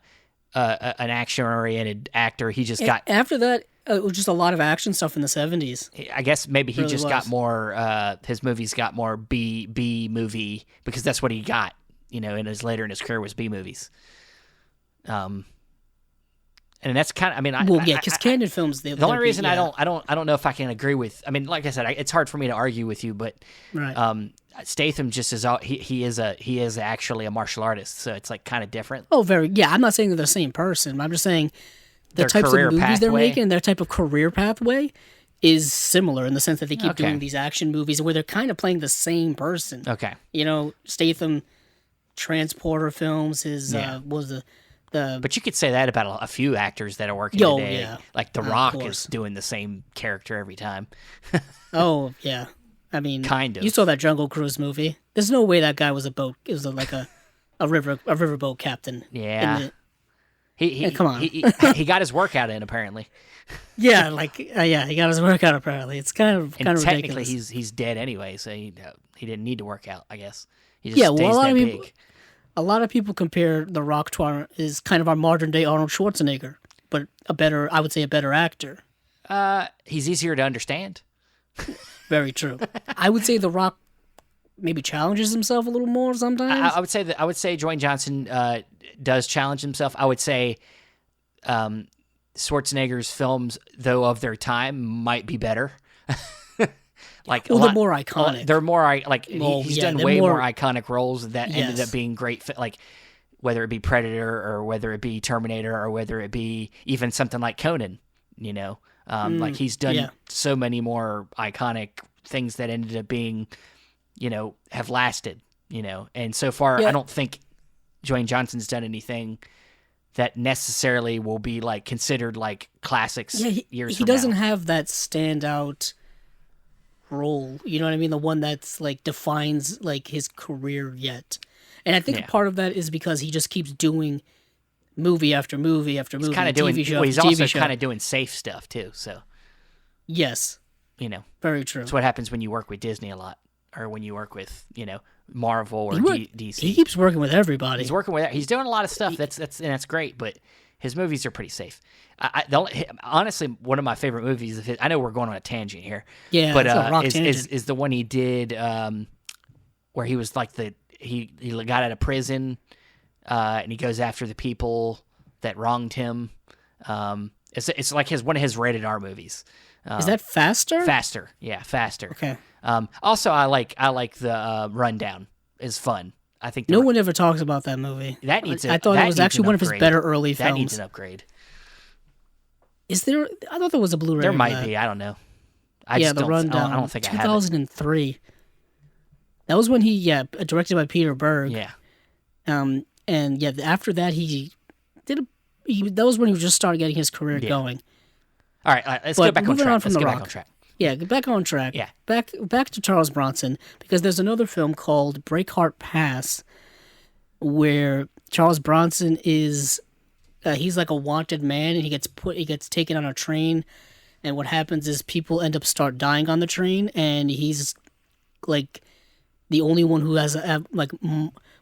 action-oriented actor. He just got... After that, it was just a lot of action stuff in the 70s. I guess maybe he Really just was. got more... his movies got more B movie, because that's what he got, later in his career was B movies. And that's kind of... I mean, because Candid films... The only reason I don't know if I can agree with... I mean, like I said, it's hard for me to argue with you, but... Right. Statham just is he is actually a martial artist, so it's like kind of different. Oh, I'm not saying they're the same person. I'm just saying the Their types of career movies they're pathway. making, their type of career pathway is similar in the sense that they keep Okay. doing these action movies where they're kind of playing the same person. Okay. Statham, Transporter films, his was the But you could say that about a few actors that are working Yo, today. yeah. Like The Of Rock course. is doing the same character every time. oh yeah. I mean, Kind of. You saw that Jungle Cruise movie. There's no way that guy was a boat. It was like a riverboat captain. Yeah. He come on. he got his workout in apparently. Yeah, he got his workout apparently. It's kind of And technically ridiculous. he's dead anyway, so he didn't need to work out, I guess. He just Yeah, stays well, a lot that of big. people- A lot of people compare The Rock to is kind of our modern day Arnold Schwarzenegger, but I would say a better actor. He's easier to understand. Very true. I would say The Rock maybe challenges himself a little more sometimes. I would say Dwayne Johnson does challenge himself. I would say Schwarzenegger's films, though of their time, might be better. Like they're more iconic. They're more he's done they're way more more iconic roles that ended Yes. up being great. Like whether it be Predator or whether it be Terminator or whether it be even something like Conan. Like he's done so many more iconic things that ended up being, have lasted. And so far I don't think Dwayne Johnson's done anything that necessarily will be like considered like classics years he from doesn't now. have that standout role. You know what I mean? The one that's like defines like his career yet. And I think part of that is because he just keeps doing movie after movie after movie. Kind of doing. TV show Well, he's after also TV show. kind of doing safe stuff too. So Yes, very true. it's what happens when you work with Disney a lot, or when you work with Marvel or DC. He keeps working with everybody. He's working with. He's doing a lot of stuff. That's great. But his movies are pretty safe. Honestly, one of my favorite movies of his. I know we're going on a tangent here. Yeah, but it's a rock tangent. is the one he did where he was like he got out of prison and he goes after the people that wronged him. It's like one of his rated R movies. Is that Faster? Faster, yeah, Faster. Okay. Also, I like the Rundown. Is fun. I think No one ever talks about that movie. I thought it was actually one of his better early films. That needs an upgrade. Is there? I thought there was a Blu-ray. There of might that. be. I don't know. The Rundown. I don't think I have it. 2003. That was when he directed by Peter Berg. Yeah. After that he did that was when he just started getting his career going. All right, let's But go back on moving track. on from Let's The get Rock. back on track. Yeah, get back on track. Yeah. Back to Charles Bronson, because there's another film called Breakheart Pass where Charles Bronson is he's like a wanted man, and he gets taken on a train, and what happens is people end up start dying on the train, and he's like the only one who has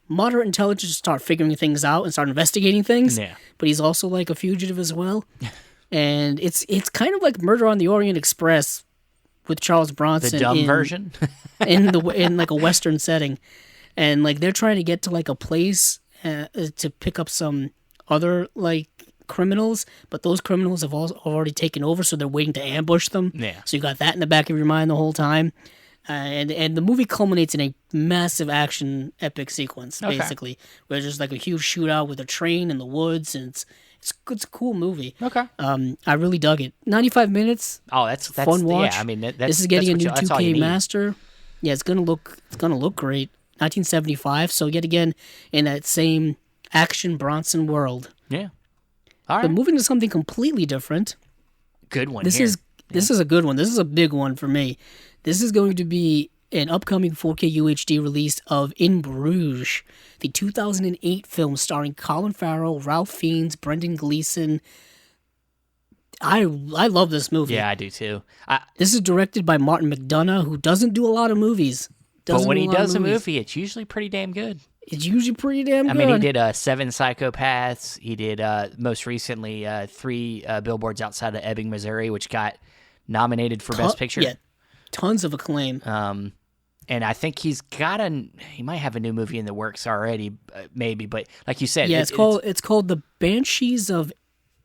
moderate intelligence to start figuring things out and start investigating things. Yeah. But he's also like a fugitive as well. And it's kind of like Murder on the Orient Express with Charles Bronson. The dumb version. in like a Western setting. And like they're trying to get to like a place to pick up some other like criminals, but those criminals have already taken over, so they're waiting to ambush them. Yeah. So you got that in the back of your mind the whole time. And the movie culminates in a massive action epic sequence, basically, where there's just like a huge shootout with a train in the woods, and it's a cool movie. Okay. I really dug it. 95 minutes. Oh, that's Fun watch. Yeah, I mean, This is getting a new that's all you 2K need. master. Yeah, it's gonna look great. 1975. So yet again in that same action Bronson world. Yeah. All right. But moving to something completely different. Good one. This here. is a good one. This is a big one for me. This is going to be an upcoming 4K UHD release of In Bruges, the 2008 film starring Colin Farrell, Ralph Fiennes, Brendan Gleeson. I love this movie. Yeah, I do too. This is directed by Martin McDonagh, who doesn't do a lot of movies, But when do he a lot of does a movies. movie, it's usually pretty damn good. It's usually pretty damn good. I mean, he did Seven Psychopaths. He did most recently Three Billboards Outside of Ebbing, Missouri, which got nominated for Best Picture. Yeah, tons of acclaim. And I think he might have a new movie in the works already, maybe. But like you said, Yeah, it's called The Banshees of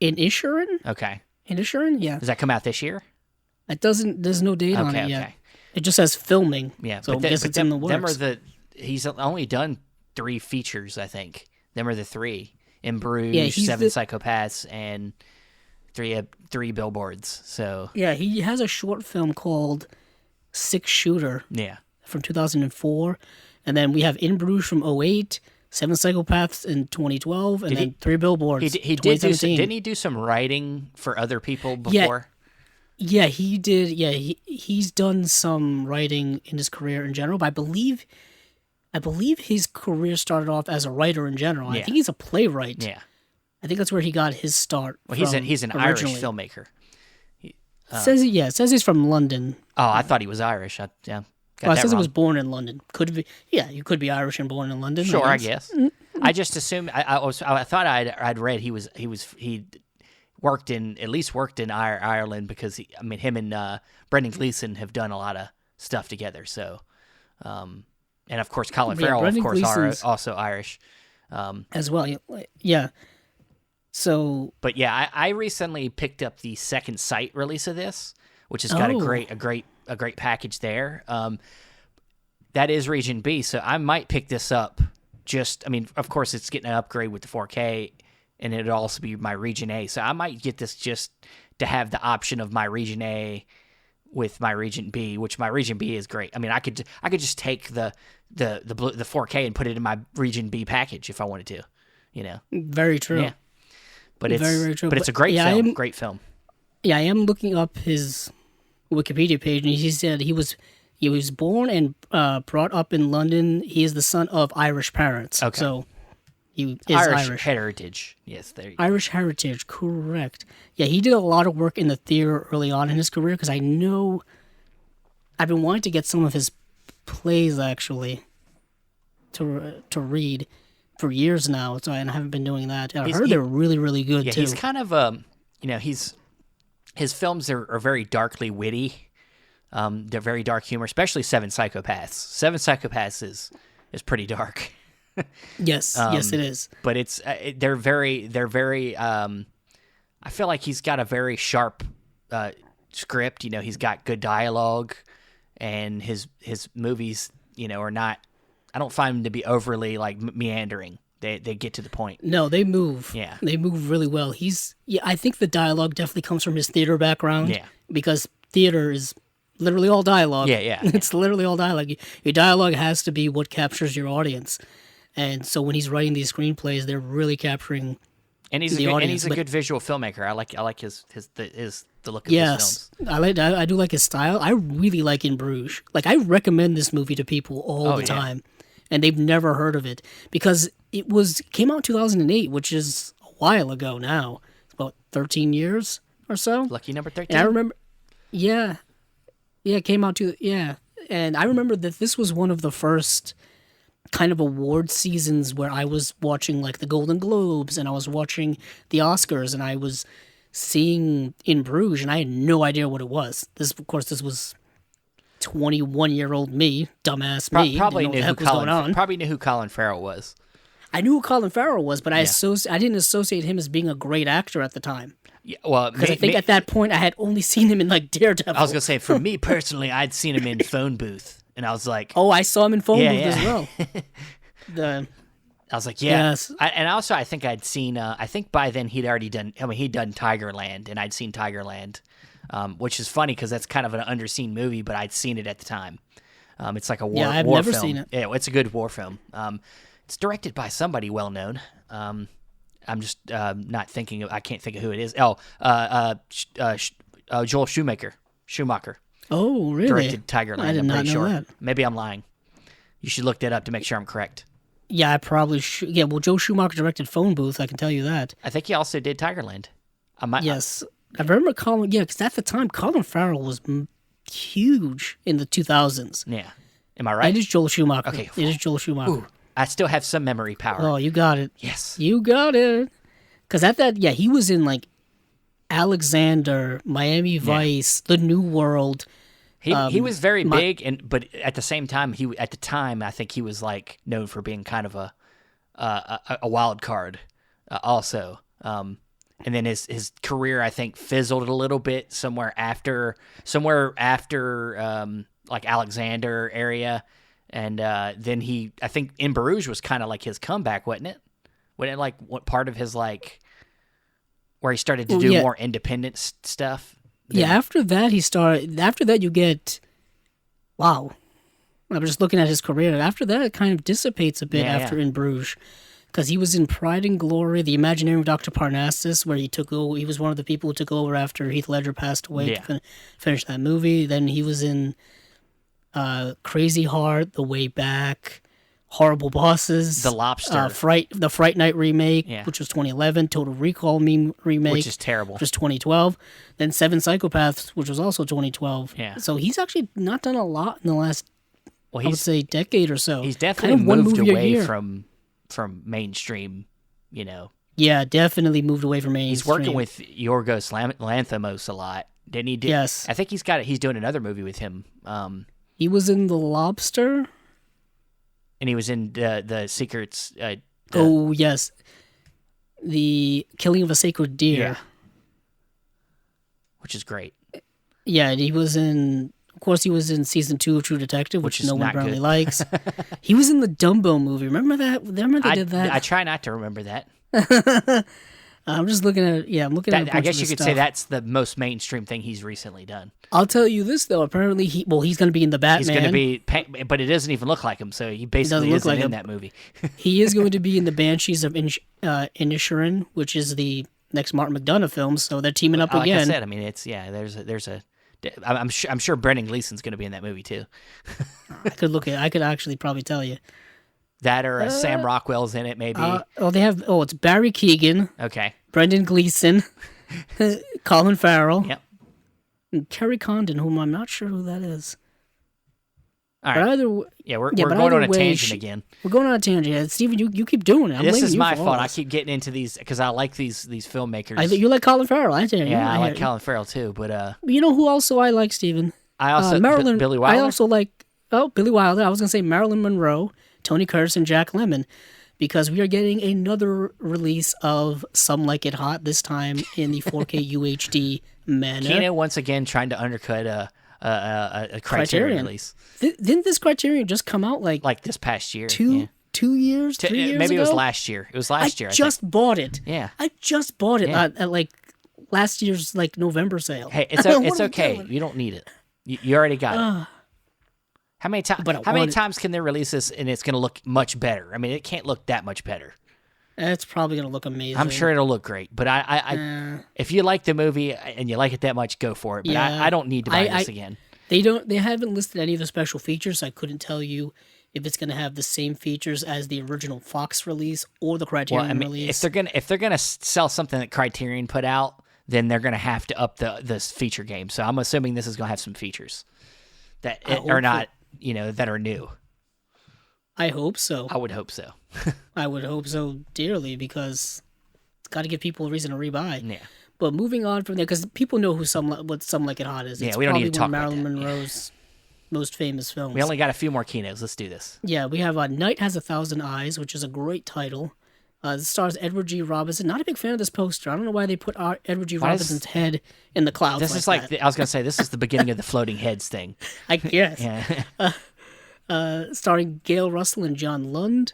Inisherin. Okay. Inisherin, yeah. Does that come out this year? It doesn't. There's no date on it yet. Okay. It just says filming. Yeah, so I guess it's in the works. He's only done 3 features, I think. Them are the 3: In Bruges, Seven Psychopaths, and three Billboards. So yeah, he has a short film called Six Shooter. Yeah. From 2004, and then we have In Bruges from 2008, Seven Psychopaths in 2012, and then Three Billboards. He did didn't he do some writing for other people before? Yeah, he did. Yeah, he's done some writing in his career in general, but I believe his career started off as a writer in general. Yeah. I think he's a playwright. Yeah. I think that's where he got his start. Well, he's an Irish filmmaker. Says he's from London. Oh, I thought he was Irish. It says he was born in London. Could be. Yeah, you could be Irish and born in London. Sure, I guess. I just assumed. I thought I'd read he worked in Ireland because him and Brendan Gleeson have done a lot of stuff together. So, and of course Colin Farrell, of course, are also Irish as well. Yeah. So, but yeah, I recently picked up the Second Sight release of this, which has got a great package there. That is Region B, so I might pick this up. Of course, it's getting an upgrade with the 4K, and it'll also be my Region A. So I might get this just to have the option of my Region A with my Region B, which my Region B is great. I mean, I could just take the 4K and put it in my Region B package if I wanted to. Very true. Yeah. But it's very, very true. But it's a great film. Great film. Yeah, I am looking up his Wikipedia page, and he said he was born and brought up in London. He is the son of Irish parents. Okay. So he is Irish heritage. Yes, there you go. Irish heritage, correct. Yeah, he did a lot of work in the theater early on in his career because I know I've been wanting to get some of his plays actually to read for years now, and I haven't been doing that. I heard they're really, really good too. He's kind of his films are very darkly witty. They're very dark humor, especially Seven Psychopaths. Seven Psychopaths is pretty dark. Yes, yes, it is. But they're very. I feel like he's got a very sharp script. He's got good dialogue, and his movies, are not. I don't find them to be overly meandering. They get to the point. No, they move. Yeah, they move really well. I think the dialogue definitely comes from his theater background. Yeah, because theater is literally all dialogue. Yeah. It's literally all dialogue. Your dialogue has to be what captures your audience, and so when he's writing these screenplays, they're really capturing. And he's a good visual filmmaker. I like his the look of his films. I do like his style. I really like In Bruges. I recommend this movie to people all the time, and they've never heard of it because it came out in 2008, which is a while ago now. It's about 13 years or so. Lucky number 13. And I remember, it came out and I remember that this was one of the first kind of award seasons where I was watching the Golden Globes and I was watching the Oscars and I was seeing In Bruges and I had no idea what it was. This was 21-year-old me, dumbass me. Probably knew who Colin Farrell was. I knew who Colin Farrell was, but I didn't associate him as being a great actor at the time. Yeah, well, because I think at that point I had only seen him in Daredevil. I was gonna say, for me personally, I'd seen him in Phone Booth, and I was like, "Oh, I saw him in Phone Booth as well." I was like, "Yeah." Yes. I think I'd seen. I think by then he'd already done. He'd done Tigerland, and I'd seen Tigerland, which is funny because that's kind of an underseen movie, but I'd seen it at the time. It's like a war. I've war never film. seen it. Yeah, it's a good war film. It's directed by somebody well known. I'm just not thinking of. I can't think of who it is. Joel Schumacher. Oh, really? Directed Tigerland. I did not know that. Maybe I'm lying. You should look that up to make sure I'm correct. Yeah, I probably should. Yeah, well, Joe Schumacher directed Phone Booth. I can tell you that. I think he also did Tigerland. Yes, I remember Colin. Yeah, because at the time Colin Farrell was huge in the 2000s. Yeah, Am I right? It is Joel Schumacher. Okay. It is Joel Schumacher. Ooh, I still have some memory power. Oh, you got it. Yes. You got it. Because he was in like Alexander, Miami Vice, The New World. He was very big, but at the same time, I think he was like known for being kind of a wild card, also. And then his career, I think, fizzled a little bit somewhere after like Alexander area, and then I think In Bruges was kind of like his comeback, wasn't it? Wasn't it like what part of his like where he started to do more independent stuff? Yeah, after that you get, wow. I'm just looking at his career. After that, it kind of dissipates a bit after In Bruges. Because he was in Pride and Glory, The Imaginary of Dr. Parnassus, where he was one of the people who took over after Heath Ledger passed away to finish that movie. Then he was in Crazy Heart, The Way Back, Horrible Bosses, The Lobster, the Fright Night remake, which was 2011, Total Recall remake, which is terrible, which was 2012. Then Seven Psychopaths, which was also 2012. Yeah. So he's actually not done a lot in the last, I would say, decade or so. He's definitely moved away from mainstream, Yeah, definitely moved away from mainstream. He's working with Yorgos Lanthimos a lot. Didn't he? Yes. I think he's doing another movie with him. He was in The Lobster. And he was in the Secrets. Oh, yes. The Killing of a Sacred Deer. Yeah. Which is great. Yeah, and he was in... Of course, he was in season 2 of True Detective, which no one really likes. He was in the Dumbo movie. Remember that? Remember they did that? I try not to remember that. I'm just looking at it. Yeah, I'm looking at it. I guess you could say that's the most mainstream thing he's recently done. I'll tell you this, though. Apparently, he's going to be in the Batman. He's going to be... But it doesn't even look like him, so he basically isn't in that movie. He is going to be in the Banshees of Inisherin, which is the next Martin McDonagh film, so they're teaming up again. Like I said, I mean, there's a... I'm sure Brendan Gleeson's going to be in that movie too. I could actually probably tell you that, or Sam Rockwell's in it maybe. It's Barry Keoghan. Okay. Brendan Gleeson, Colin Farrell. Yep. And Kerry Condon, whom I'm not sure who that is. All right. We're going on a tangent again. We're going on a tangent. Yeah, Steven, you keep doing it. This is my fault. I keep getting into these because I like these filmmakers. You like Colin Farrell, I tell you. Yeah, I like Colin Farrell too. But you know who also I like, Steven? I also Billy Wilder. I also like Billy Wilder. I was gonna say Marilyn Monroe, Tony Curtis, and Jack Lemmon, because we are getting another release of Some Like It Hot. This time in the 4K UHD manner. Kino once again trying to undercut a Criterion release. Didn't this Criterion just come out like this past year? 2 years, 3 years maybe ago? It was last year. It was last year. I just bought it. Yeah, I just bought it at like last year's like November sale. Hey, it's okay. You don't need it. You already got it. How many times can they release this and it's going to look much better? I mean, it can't look that much better. It's probably going to look amazing. I'm sure it'll look great. But if you like the movie and you like it that much, go for it. But I don't need to buy this again. They haven't listed any of the special features. I couldn't tell you if it's going to have the same features as the original Fox release or the Criterion release. If they're gonna sell something that Criterion put out, then they're gonna have to up this feature game. So I'm assuming this is gonna have some features that are not, that are new. I hope so. I would hope so. I would hope so dearly, because it's got to give people a reason to rebuy. Yeah. But moving on from there, because people know what Some Like It Hot is. Yeah, we don't need to talk about that. Marilyn Monroe's most famous films. We only got a few more Kinos. Let's do this. Yeah, we have Night Has 1,000 Eyes, which is a great title. It stars Edward G. Robinson. Not a big fan of this poster. I don't know why they put Edward G. Robinson's head in the clouds. This is like I was going to say, this is the beginning of the floating heads thing. I guess. Yeah. Starring Gail Russell and John Lund.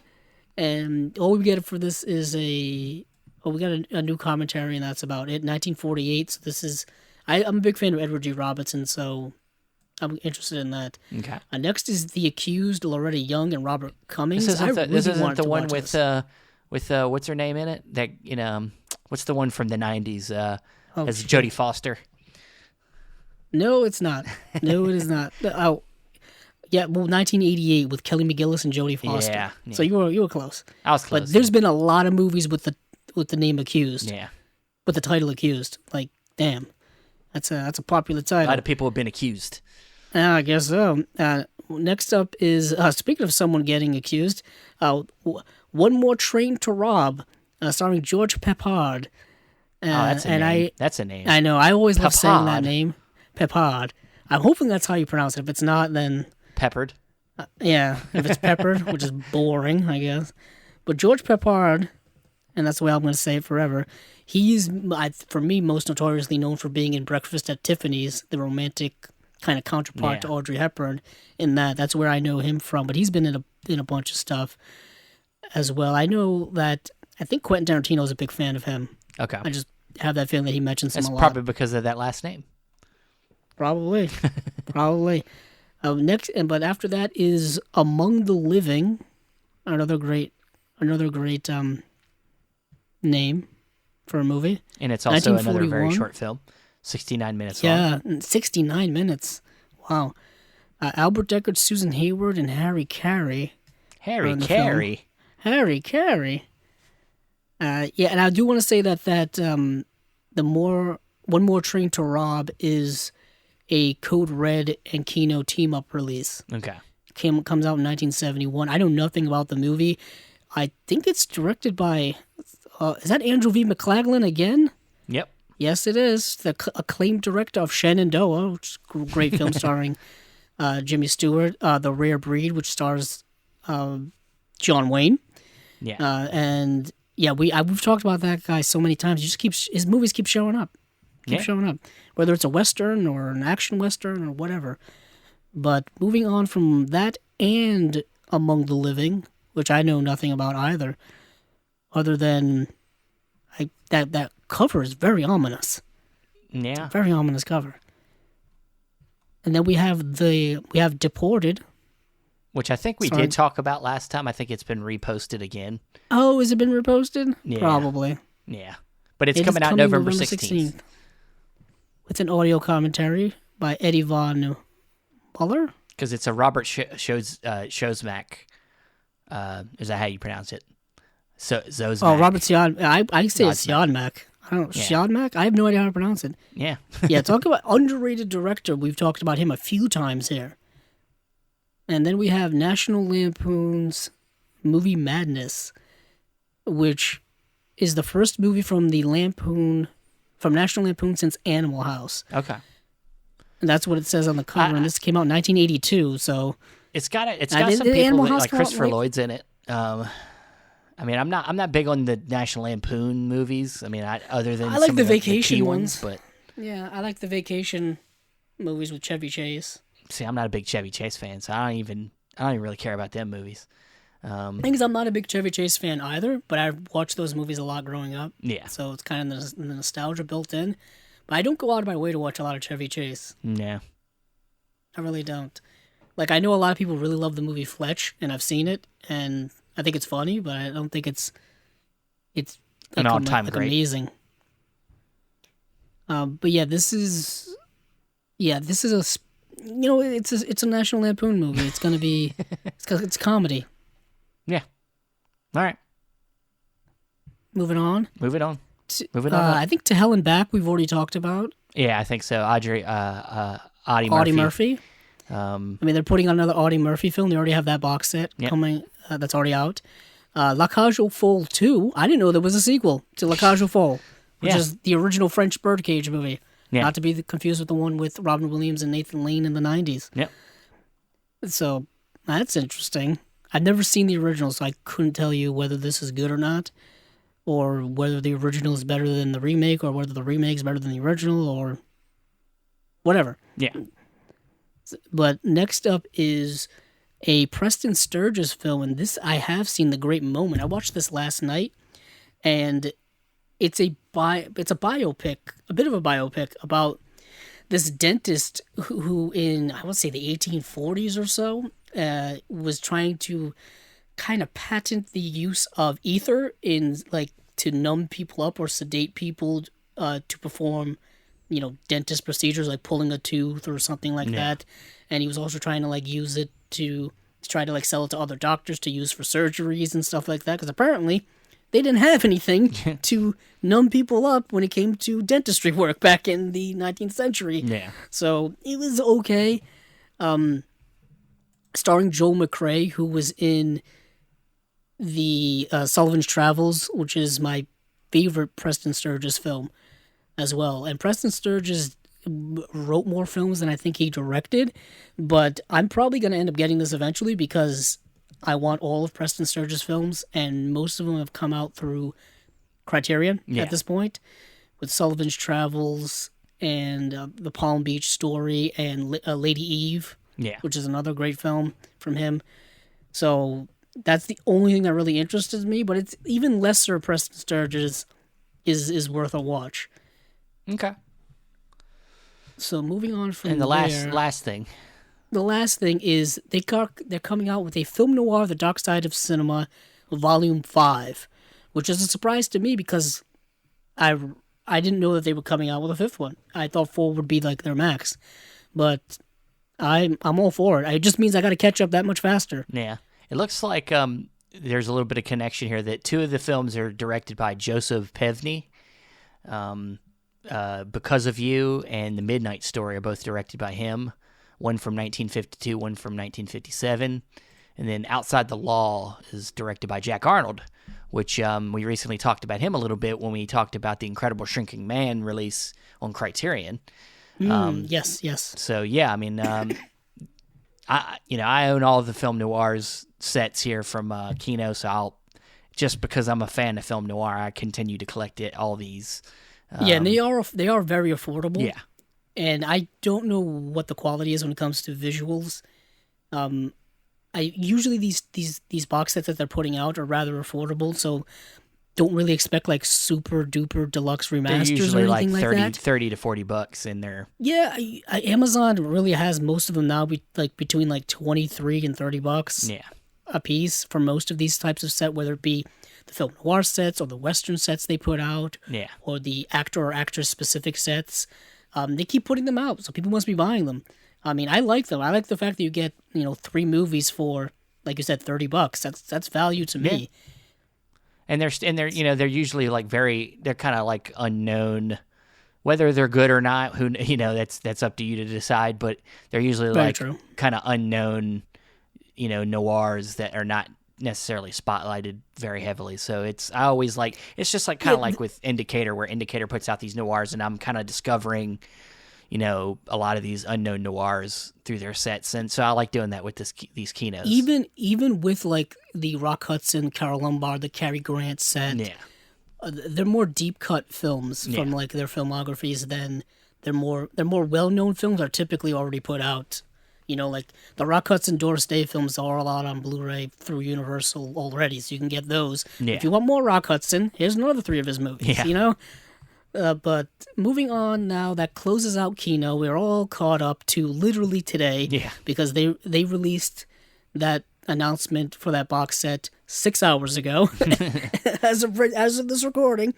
And all we get for this is we got a new commentary, and that's about it. 1948. So this is, I'm a big fan of Edward G. Robinson, so I'm interested in that. Okay. Next is The Accused, Loretta Young and Robert Cummings. This isn't the one with what's her name in it? That what's the one from the 90s? As Jodie Foster. No, it's not. No, it is not. Oh. Yeah, well, 1988 with Kelly McGillis and Jodie Foster. Yeah. So you were close. I was close. But there's been a lot of movies with the name Accused. Yeah. With the title Accused. Like, damn. That's a popular title. A lot of people have been accused. I guess so. next up is speaking of someone getting accused. One More Train to Rob, starring George Peppard. That's a and name. That's a name. I know. I always love saying that Peppard. name, Peppard. I'm hoping that's how you pronounce it. If it's not, then Peppered. yeah. If it's peppered, which is boring, I guess. But George Peppard, and that's the way I'm going to say it forever. He's, for me, most notoriously known for being in Breakfast at Tiffany's, the romantic kind of counterpart to Audrey Hepburn. In that's where I know him from. But he's been in a bunch of stuff as well. I know that I think Quentin Tarantino is a big fan of him. Okay. I just have that feeling that he mentions him That's a lot. probably because of that last name. Probably. But after that is Among the Living, another great name for a movie. And it's also another very 1941. short film, 69 minutes long. Yeah, 69 minutes. Wow. Albert Deckard, Susan Hayward, and Harry Carey. Harry Carey. Harry Carey. Yeah, and I do want to say that One More Train to Rob is a Code Red and Kino team-up release. Okay. Comes out in 1971. I know nothing about the movie. I think it's directed by... is that Andrew V. McLaglen again? Yep. Yes, it is. The acclaimed director of Shenandoah, which is a great film starring Jimmy Stewart. The Rare Breed, which stars John Wayne. Yeah. And yeah, we've talked about that guy so many times. His movies keep showing up. Showing up. Whether it's a Western or an action Western or whatever. But moving on from that and Among the Living, which I know nothing about either, other than that cover is very ominous. Yeah. Very ominous cover. And then we have Deported. Which I think we did talk about last time. I think it's been reposted again. Oh, has it been reposted? Yeah. Probably. Yeah. But it's coming out November 16th. With an audio commentary by Eddie Von Muller. Because it's a Robert Shosmak. Is that how you pronounce it? Zosmak. Oh, Robert Siodmak. I say it's Siodmak. I don't know. Yeah. Siodmak? I have no idea how to pronounce it. Yeah. Yeah, talk about underrated director. We've talked about him a few times here. And then we have National Lampoon's Movie Madness, which is the first movie from National Lampoon since Animal House. Okay. And that's what it says on the cover. And this came out in 1982, so It's got some people like Christopher Lloyd's in it. I mean, I'm not big on the National Lampoon movies. I mean, other than I like some the of vacation key ones, but yeah, I like the vacation movies with Chevy Chase. see, I'm not a big Chevy Chase fan, so I don't even really care about them movies. The thing is, I'm not a big Chevy Chase fan either, but I watched those movies a lot growing up. Yeah. So it's kind of the nostalgia built in. But I don't go out of my way to watch a lot of Chevy Chase. Yeah. I really don't. Like, I know a lot of people really love the movie Fletch, and I've seen it, and I think it's funny, but I don't think it's like an all-time great. Amazing. But yeah, this is it's a National Lampoon movie. It's gonna be it's comedy. Yeah. All right. Moving on. Moving on. I think To Hell and Back we've already talked about. Yeah, I think so. Audie Murphy. I mean, they're putting on another Audie Murphy film. They already have that box set coming. That's already out. La Cage aux Folles 2. I didn't know there was a sequel to La Cage aux Folles, which is the original French birdcage movie. Yeah. Not to be confused with the one with Robin Williams and Nathan Lane in the 90s. Yep. So that's interesting. I've never seen the original, so I couldn't tell you whether this is good or not, or whether the original is better than the remake, or whether the remake is better than the original, or whatever. Yeah. But next up is a Preston Sturges film, and this I have seen, The Great Moment. I watched this last night, and it's a biopic, a bit of a biopic about this dentist who in, I would say, the 1840s or so, was trying to kind of patent the use of ether in, like, to numb people up or sedate people to perform, dentist procedures like pulling a tooth or something like that. And he was also trying to, like, use it to try to, like, sell it to other doctors to use for surgeries and stuff like that, because apparently they didn't have anything to numb people up when it came to dentistry work back in the 19th century. Yeah. So it was okay. starring Joel McCrea, who was in the Sullivan's Travels, which is my favorite Preston Sturges film as well. And Preston Sturges wrote more films than I think he directed, but I'm probably going to end up getting this eventually because I want all of Preston Sturges' films, and most of them have come out through Criterion at this point, with Sullivan's Travels and The Palm Beach Story and Lady Eve, which is another great film from him. So that's the only thing that really interested me, but it's even lesser Preston Sturges is worth a watch. Okay. So moving on from and the last thing. The last thing is they're coming out with a film noir, The Dark Side of Cinema, Volume 5, which is a surprise to me because I didn't know that they were coming out with a fifth one. I thought 4 would be like their max, but I'm all for it. It just means I got to catch up that much faster. Yeah. It looks like there's a little bit of connection here that 2 of the films are directed by Joseph Pevney. Because of You and The Midnight Story are both directed by him. One from 1952, one from 1957. And then Outside the Law is directed by Jack Arnold, which we recently talked about him a little bit when we talked about the Incredible Shrinking Man release on Criterion. Yes. So, yeah, I mean... I own all of the film noirs sets here from Kino, so just because I'm a fan of film noir, I continue to collect all these. And they are very affordable. Yeah, and I don't know what the quality is when it comes to visuals. I usually these box sets that they're putting out are rather affordable, so don't really expect like super duper deluxe remasters usually or anything like 30 to $40 in there. Yeah, Amazon really has most of them now, between like $23 and $30. Yeah, a piece for most of these types of set, whether it be the film noir sets or the Western sets they put out, or the actor or actress specific sets. They keep putting them out, so people must be buying them. I mean, I like them. I like the fact that you get 3 movies for, like you said, $30. That's value to me. And they're usually like they're kind of like unknown, whether they're good or not. That's up to you to decide. But they're usually like kind of unknown, noirs that are not necessarily spotlighted very heavily. So it's just like kind of like with Indicator, where Indicator puts out these noirs, and I'm kind of discovering, a lot of these unknown noirs through their sets, and so I like doing that with these Kinos. Even with like the Rock Hudson, Carol Lombard, the Cary Grant set, they're more deep cut films from like their filmographies than their more well known films are typically already put out. Like the Rock Hudson, Doris Day films are all out on Blu-ray through Universal already, so you can get those. If you want more Rock Hudson, here's another 3 of his movies. But moving on now, that closes out Kino. We're all caught up to literally today because they released that announcement for that box set 6 hours ago as of this recording,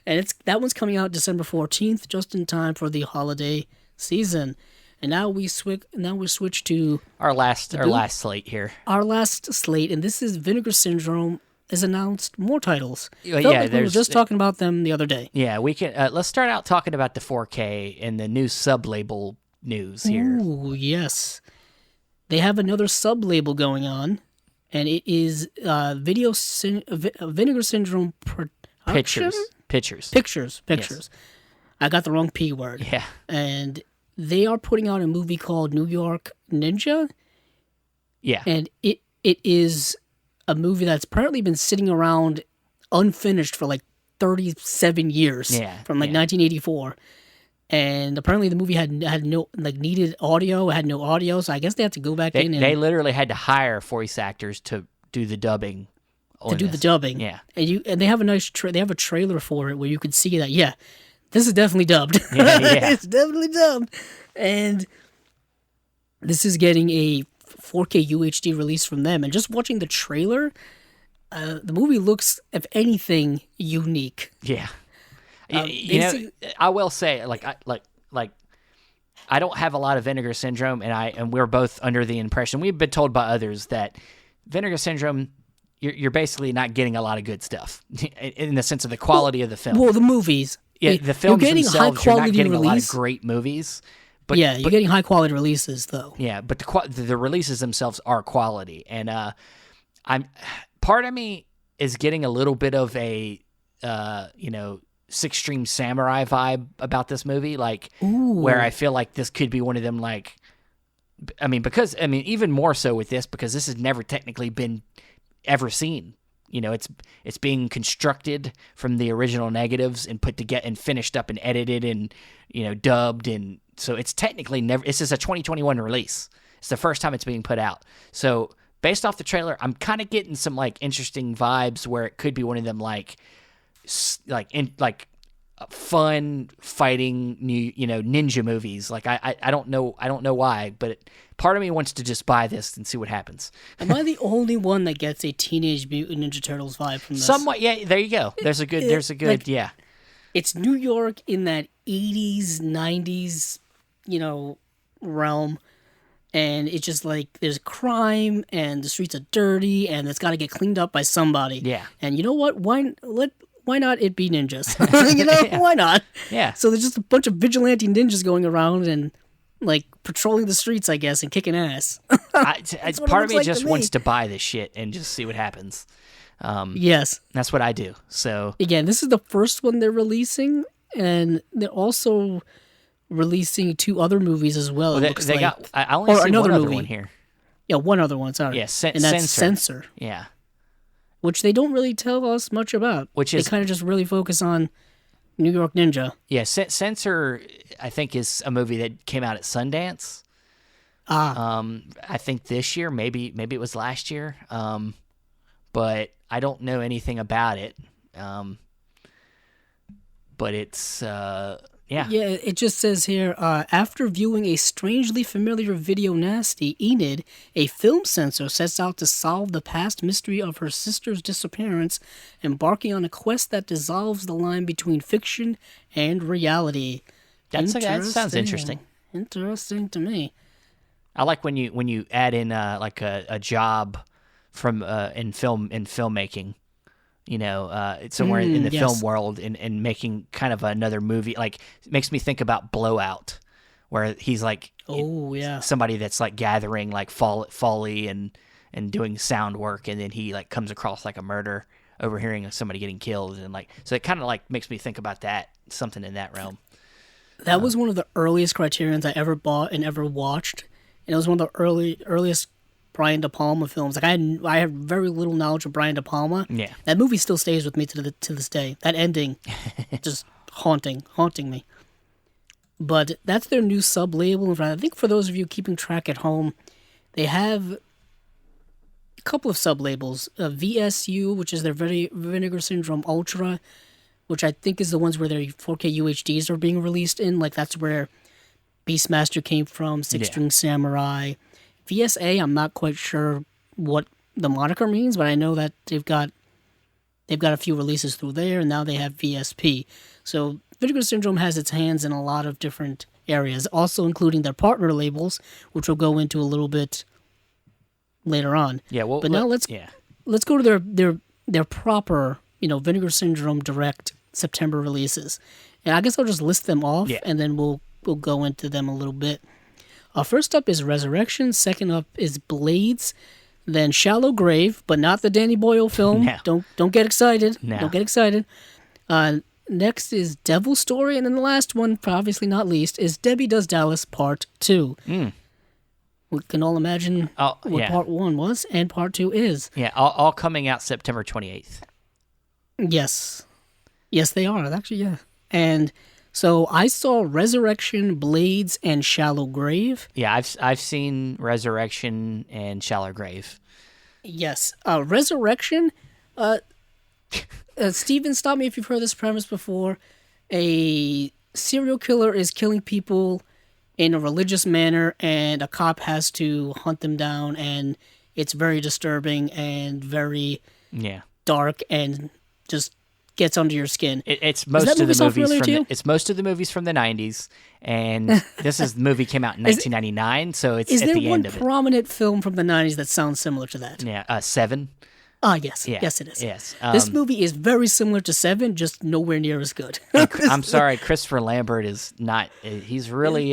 and that one's coming out December 14th, just in time for the holiday season. And now we switch to our last slate here. Our last slate, and this is Vinegar Syndrome has announced more titles. We were just talking about them the other day. Yeah, we can. Let's start out talking about the 4K and the new sub-label news here. Ooh, yes. They have another sub-label going on, and it is Vinegar Syndrome Production? Pictures. Yes. I got the wrong P word. Yeah. And they are putting out a movie called New York Ninja. Yeah. And it is a movie that's apparently been sitting around unfinished for like 37 years. From 1984. And apparently the movie had no needed audio, had no audio, so I guess they had to go back in and they literally had to hire voice actors to do the dubbing. Yeah. And they have a nice they have a trailer for it where you could see that this is definitely dubbed. Yeah. It's definitely dubbed. And this is getting a 4K UHD release from them, and just watching the trailer, the movie looks, if anything, unique. Yeah. I will say, I don't have a lot of Vinegar Syndrome, and we're both under the impression, we've been told by others that Vinegar Syndrome, you're basically not getting a lot of good stuff in the sense of the quality of the film. Well, the movies. Yeah, the films themselves, you're not getting a lot of great movies, You're getting high quality releases though. Yeah, but the releases themselves are quality, and I'm part of me is getting a little bit of a Six String Samurai vibe about this movie, like where I feel like this could be one of them, like even more so with this because this has never technically been ever seen. It's being constructed from the original negatives and put together and finished up and edited and dubbed, and so it's technically never. This is a 2021 release. It's the first time it's being put out. So based off the trailer, I'm kind of getting some like interesting vibes where it could be one of them like fun fighting ninja movies. Like I don't know why, but part of me wants to just buy this and see what happens. Am I the only one that gets a Teenage Mutant Ninja Turtles vibe from this? Somewhat, yeah. There you go. There's a good yeah. It's New York in that 80s, 90s, realm, and it's just like there's crime and the streets are dirty and it's got to get cleaned up by somebody. Yeah. And you know what? Why not it be ninjas? Yeah. Why not? Yeah. So there's just a bunch of vigilante ninjas going around and like patrolling the streets, I guess, and kicking ass. Part of me just wants to buy this shit and just see what happens. Yes. That's what I do. So again, this is the first one they're releasing, and they're also releasing 2 other movies as well. I only see one other one here. Yeah, one other one, sorry. Yeah, and that's Censor. Yeah. Which they don't really tell us much about. They kind of just really focus on New York Ninja. Yeah, Censor, I think, is a movie that came out at Sundance. I think this year, maybe it was last year, but I don't know anything about it. But it's yeah. Yeah, it just says here, after viewing a strangely familiar video nasty, Enid, a film censor, sets out to solve the past mystery of her sister's disappearance, embarking on a quest that dissolves the line between fiction and reality. That sounds interesting. Interesting to me. I like when you add in like a job from in filmmaking. Somewhere in the film world and making kind of another movie. Like, it makes me think about Blowout, where he's like somebody that's like gathering like folly and doing sound work, and then he like comes across like a murder, overhearing somebody getting killed, and like, so it kind of like makes me think about that, something in that realm. That was one of the earliest Criterions I ever bought and ever watched, and it was one of the earliest Brian De Palma films. Like I have very little knowledge of Brian De Palma. Yeah, that movie still stays with me to this day. That ending, just haunting me. But that's their new sub label. I think for those of you keeping track at home, they have a couple of sub labels. VSU, which is their Vinegar Syndrome Ultra, which I think is the ones where their 4K UHDs are being released in. Like that's where Beastmaster came from. Six String Samurai. VSA, I'm not quite sure what the moniker means, but I know that they've got a few releases through there, and now they have VSP. So Vinegar Syndrome has its hands in a lot of different areas, also including their partner labels, which we'll go into a little bit later on. Yeah, well, but now let's go to their proper, Vinegar Syndrome Direct September releases, and I guess I'll just list them off, and then we'll go into them a little bit. First up is Resurrection. Second up is Blades. Then Shallow Grave, but not the Danny Boyle film. No. Don't get excited. No. Don't get excited. Next is Devil Story, and then the last one, obviously not least, is Debbie Does Dallas Part 2. We can all imagine what Part 1 was and Part 2 is. Yeah, all coming out September 28th. Yes, they are. Actually, yeah. And so I saw Resurrection, Blades, and Shallow Grave. Yeah, I've seen Resurrection and Shallow Grave. Yes. Resurrection, Steven, stop me if you've heard this premise before. A serial killer is killing people in a religious manner, and a cop has to hunt them down, and it's very disturbing and very dark and just gets under your skin. It's most of the movies it's most of the movies from the 90s, and the movie came out in 1999, so it's at the end of it. Is there one prominent film from the 90s that sounds similar to that? Yeah, Seven. Yes. Yeah. Yes, it is. Yes. This movie is very similar to Seven, just nowhere near as good. I'm sorry, Christopher Lambert is not. He's really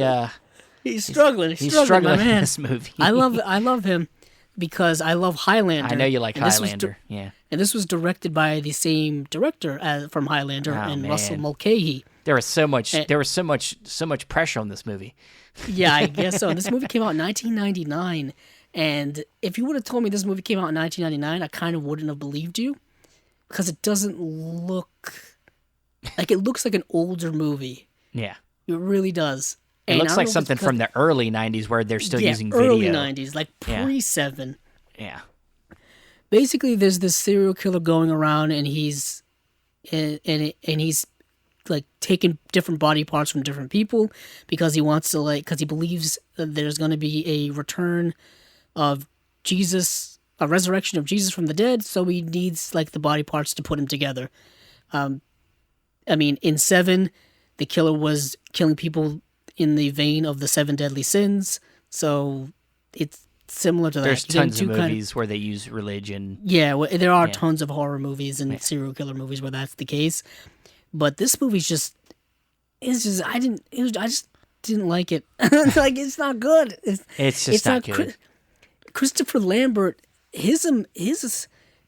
He's struggling. He's He's struggling, my struggling in man. this movie. I love him because I love Highlander. I know you like and this was Highlander. Yeah. And this was directed by the same director as from Highlander and man. Russell Mulcahy. There was so much pressure on this movie. Yeah, I guess so. And this movie came out in 1999. And if you would have told me this movie came out in 1999, I kind of wouldn't have believed you because it doesn't look like it looks like an older movie. Yeah. It really does. It looks like something from the early 90s where they're still using video. Early 90s, like pre-7. Yeah. Basically, there's this serial killer going around, and he's like taking different body parts from different people because he wants to because he believes that there's going to be a return of Jesus, a resurrection of Jesus from the dead. So he needs like the body parts to put him together. I mean, in 7, the killer was killing people in the vein of the 7 deadly sins. So it's similar to that. There's tons of movies where they use religion. Yeah, there are tons of horror movies and serial killer movies where that's the case. But this movie's I just didn't like it. Like, it's not good. It's just not good. Christopher Lambert, his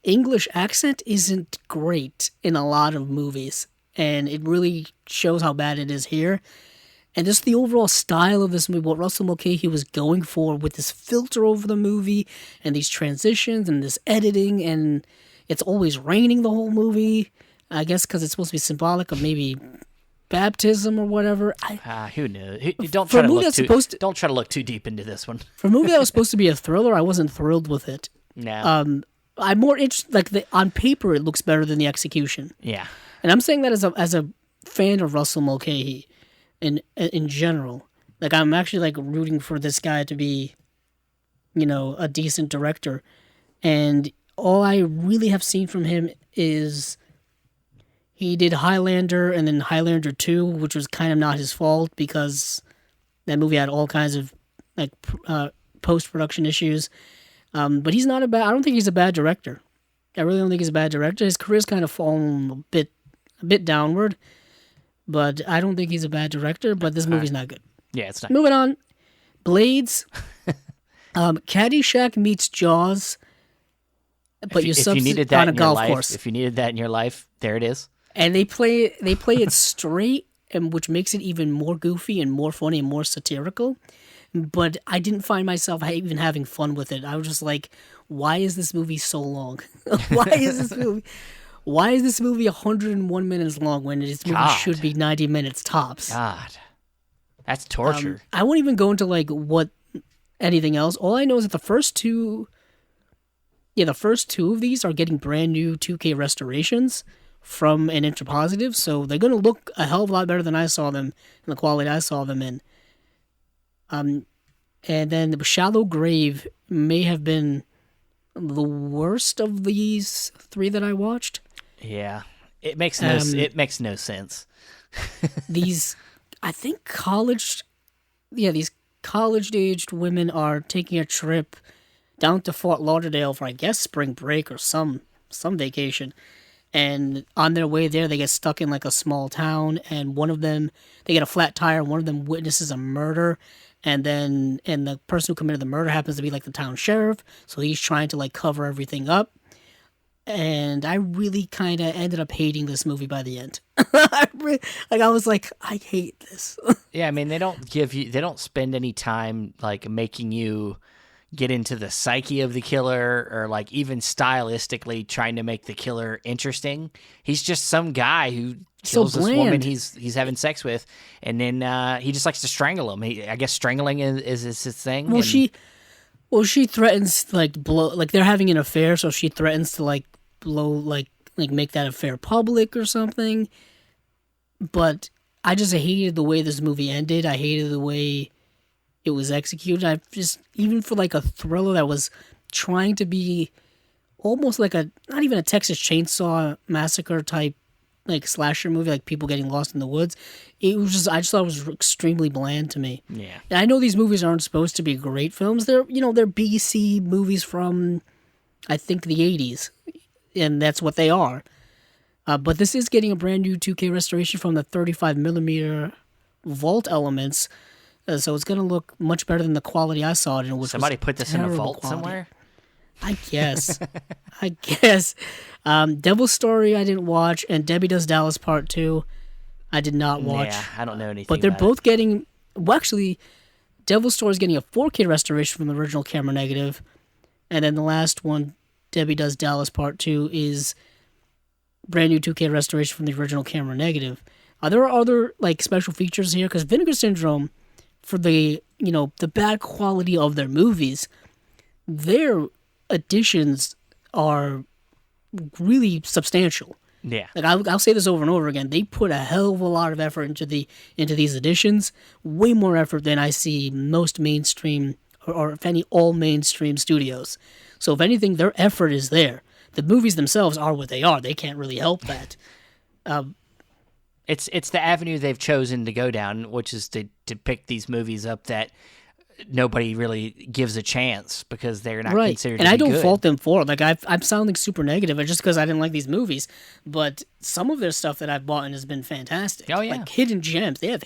English accent isn't great in a lot of movies. And it really shows how bad it is here. And just the overall style of this movie, what Russell Mulcahy was going for with this filter over the movie and these transitions and this editing, and it's always raining the whole movie. I guess because it's supposed to be symbolic of maybe baptism or whatever. Who knows? Don't try to look too deep into this one. For a movie that was supposed to be a thriller, I wasn't thrilled with it. No. I'm more interested. On paper, it looks better than the execution. Yeah. And I'm saying that as a fan of Russell Mulcahy. In general, like I'm actually like rooting for this guy to be, a decent director, and all I really have seen from him is he did Highlander and then Highlander 2, which was kind of not his fault because that movie had all kinds of like post-production issues. But he's not I don't think he's a bad director. I really don't think he's a bad director. His career's kind of fallen a bit downward. But I don't think he's a bad director, but this movie's not good. Yeah, it's not. Moving on. Blades. Caddyshack meets Jaws. But you substitute on a golf course. If you needed that in your life, there it is. And they play it straight, and which makes it even more goofy and more funny and more satirical. But I didn't find myself even having fun with it. I was just like, why is this movie so long? Why is this movie 101 minutes long when this movie should be 90 minutes tops? God. That's torture. I won't even go into like what anything else. All I know is that the first two of these are getting brand new 2K restorations from an Interpositive, so they're going to look a hell of a lot better than I saw them and the quality I saw them in. And then the Shallow Grave may have been the worst of these 3 that I watched. Yeah, it makes no sense. These college-aged women are taking a trip down to Fort Lauderdale for, I guess, spring break or some vacation. And on their way there, they get stuck in like a small town, and they get a flat tire, and one of them witnesses a murder. And the person who committed the murder happens to be like the town sheriff, so he's trying to like cover everything up. And I really kind of ended up hating this movie by the end. I was like, I hate this. Yeah, I mean, they don't spend any time like making you get into the psyche of the killer or like even stylistically trying to make the killer interesting. He's just some guy who kills this woman he's having sex with, and then he just likes to strangle him. I guess strangling is his thing. Well, she threatens to like blow, like they're having an affair, so she threatens to like blow, like make that affair public or something. But I just hated the way this movie ended. I hated the way it was executed. I just, even for like a thriller that was trying to be almost like not even a Texas Chainsaw Massacre type like slasher movie, like people getting lost in the woods. It was just, I just thought it was extremely bland to me. Yeah. And I know these movies aren't supposed to be great films. They're BC movies from, I think, the 80s. And that's what they are. But this is getting a brand new 2K restoration from the 35mm Vault Elements. So it's going to look much better than the quality I saw it in, which Somebody was put this in a terrible vault quality. somewhere? I guess. I guess. Devil's Story I didn't watch, and Debbie Does Dallas Part 2 I did not watch. Yeah, I don't know anything But they're about both getting... Well, actually, Devil's Story is getting a 4K restoration from the original camera negative. And then the last one, Debbie Does Dallas Part 2, is brand new 2K restoration from the original camera negative. There are other like special features here, because Vinegar Syndrome, for the the bad quality of their movies, their additions are really substantial. Yeah. Like I'll say this over and over again. They put a hell of a lot of effort into these editions. Way more effort than I see most mainstream or if any all mainstream studios. So if anything, their effort is there. The movies themselves are what they are. They can't really help that. It's the avenue they've chosen to go down, which is to pick these movies up that nobody really gives a chance because they're not considered and to be I don't good. fault them for it. Like I'm sounding super negative just because I didn't like these movies, but some of their stuff that I've bought and has been fantastic. Oh, yeah. Like hidden gems. They have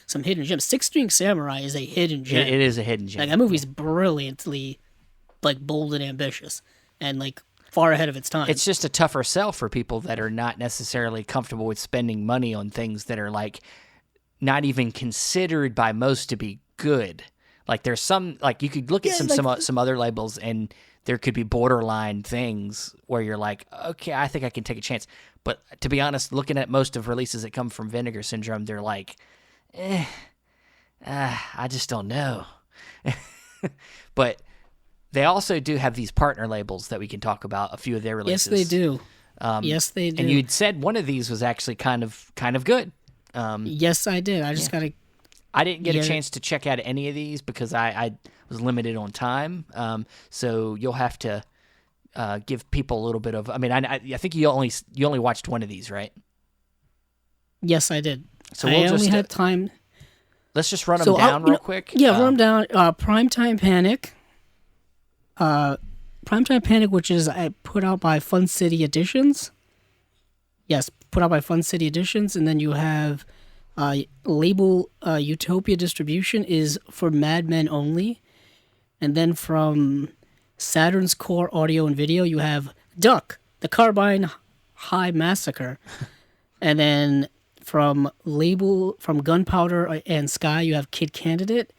some hidden gems. Six String Samurai is a hidden gem. It is a hidden gem. Like that movie's brilliantly like bold and ambitious and like far ahead of its time. It's just a tougher sell for people that are not necessarily comfortable with spending money on things that are like not even considered by most to be good. Like there's some, like you could look at some other labels and there could be borderline things where you're like, okay, I think I can take a chance. But to be honest, looking at most of releases that come from Vinegar Syndrome, they're like, I just don't know. But they also do have these partner labels that we can talk about, a few of their releases. Yes, they do. Yes, they do. And you'd said one of these was actually kind of good. Yes, I did. I just gotta. I didn't get a chance to check out any of these because I was limited on time. So you'll have to give people a little bit of. I mean, I think you only watched one of these, right? Yes, I did. So I only had time. Let's just run them down real quick. Yeah, run them down. Primetime Panic. Primetime Panic, which is put out by Fun City Editions. Yes, put out by Fun City Editions, and then you have label Utopia Distribution is for Mad Men only, and then from Saturn's Core Audio and Video you have Duck, the Carbine High Massacre, and then from Gunpowder and Sky you have Kid Candidate,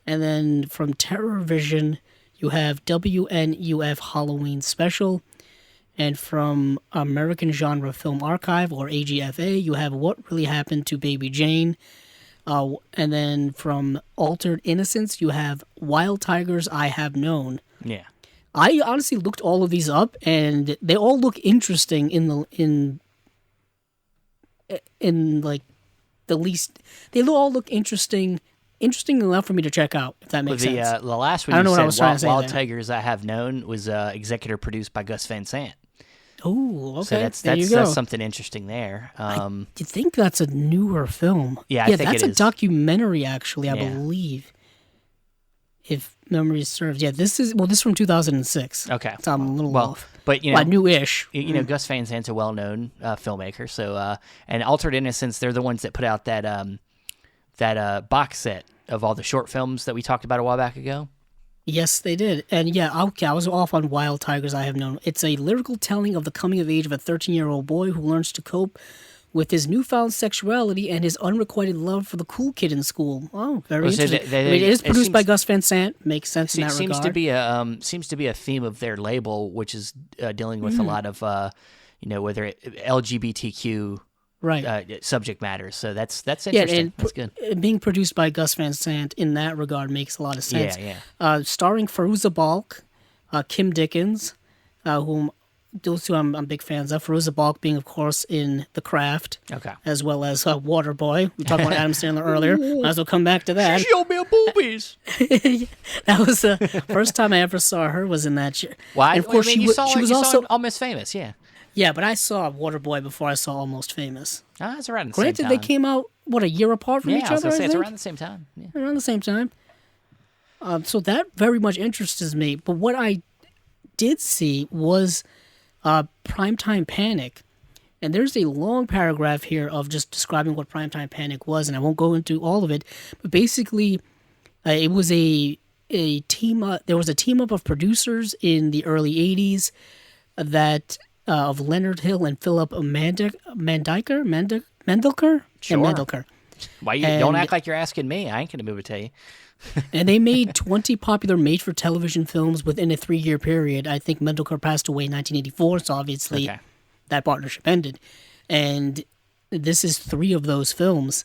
and then from Terror Vision you have WNUF Halloween Special. And from American Genre Film Archive, or AGFA, you have What Really Happened to Baby Jane. And then from Altered Innocence, you have Wild Tigers I Have Known. Yeah. I honestly looked all of these up, and they all look interesting in like the least. They all look interesting enough for me to check out, if that makes sense. The last one you said, Wild Tigers I Have Known, was executive produced by Gus Van Sant. Oh, okay. So that's something interesting there. I think that's a newer film. Yeah, I think that's it a is. documentary, actually, I believe. If memory serves. Yeah, this is from 2006. Okay. So I'm a little off. But, new-ish. Gus Van Sant's a well-known filmmaker. So, and Altered Innocence, they're the ones that put out that box set of all the short films that we talked about a while back ago. Yes, they did. And yeah, okay, I was off on Wild Tigers I Have Known. It's a lyrical telling of the coming of age of a 13-year-old boy who learns to cope with his newfound sexuality and his unrequited love for the cool kid in school. Oh, very interesting. It is produced by Gus Van Sant. Makes sense in that regard. Seems to be a theme of their label, which is dealing with a lot of, whether LGBTQ subject matters. So that's interesting. Yeah, and that's good. Being produced by Gus Van Sant in that regard makes a lot of sense. Yeah. Starring Fairuza Balk, Kim Dickens, those two I'm big fans of. Fairuza Balk being, of course, in The Craft, as well as Waterboy. We talked about Adam Sandler earlier. Might as well come back to that. She showed me her boobies. That was the first time I ever saw her was in that. Why? And of course, she was also Almost Famous. Yeah. Yeah, but I saw Waterboy before I saw Almost Famous. It's around the same time. Granted, they came out, a year apart from each other? I was going to say, it's around the same time. Yeah. Around the same time. So that very much interests me. But what I did see was Primetime Panic. And there's a long paragraph here of just describing what Primetime Panic was, and I won't go into all of it. But basically, it was a team. There was a team up of producers in the early '80s that of Leonard Hill and Philip Mandelker. Sure. Yeah, Mandelker. Why you don't act like you're asking me? I ain't gonna be able to tell you. And they made 20 popular made-for-television films within a 3-year period. I think Mandelker passed away in 1984, so obviously that partnership ended. And this is 3 of those films.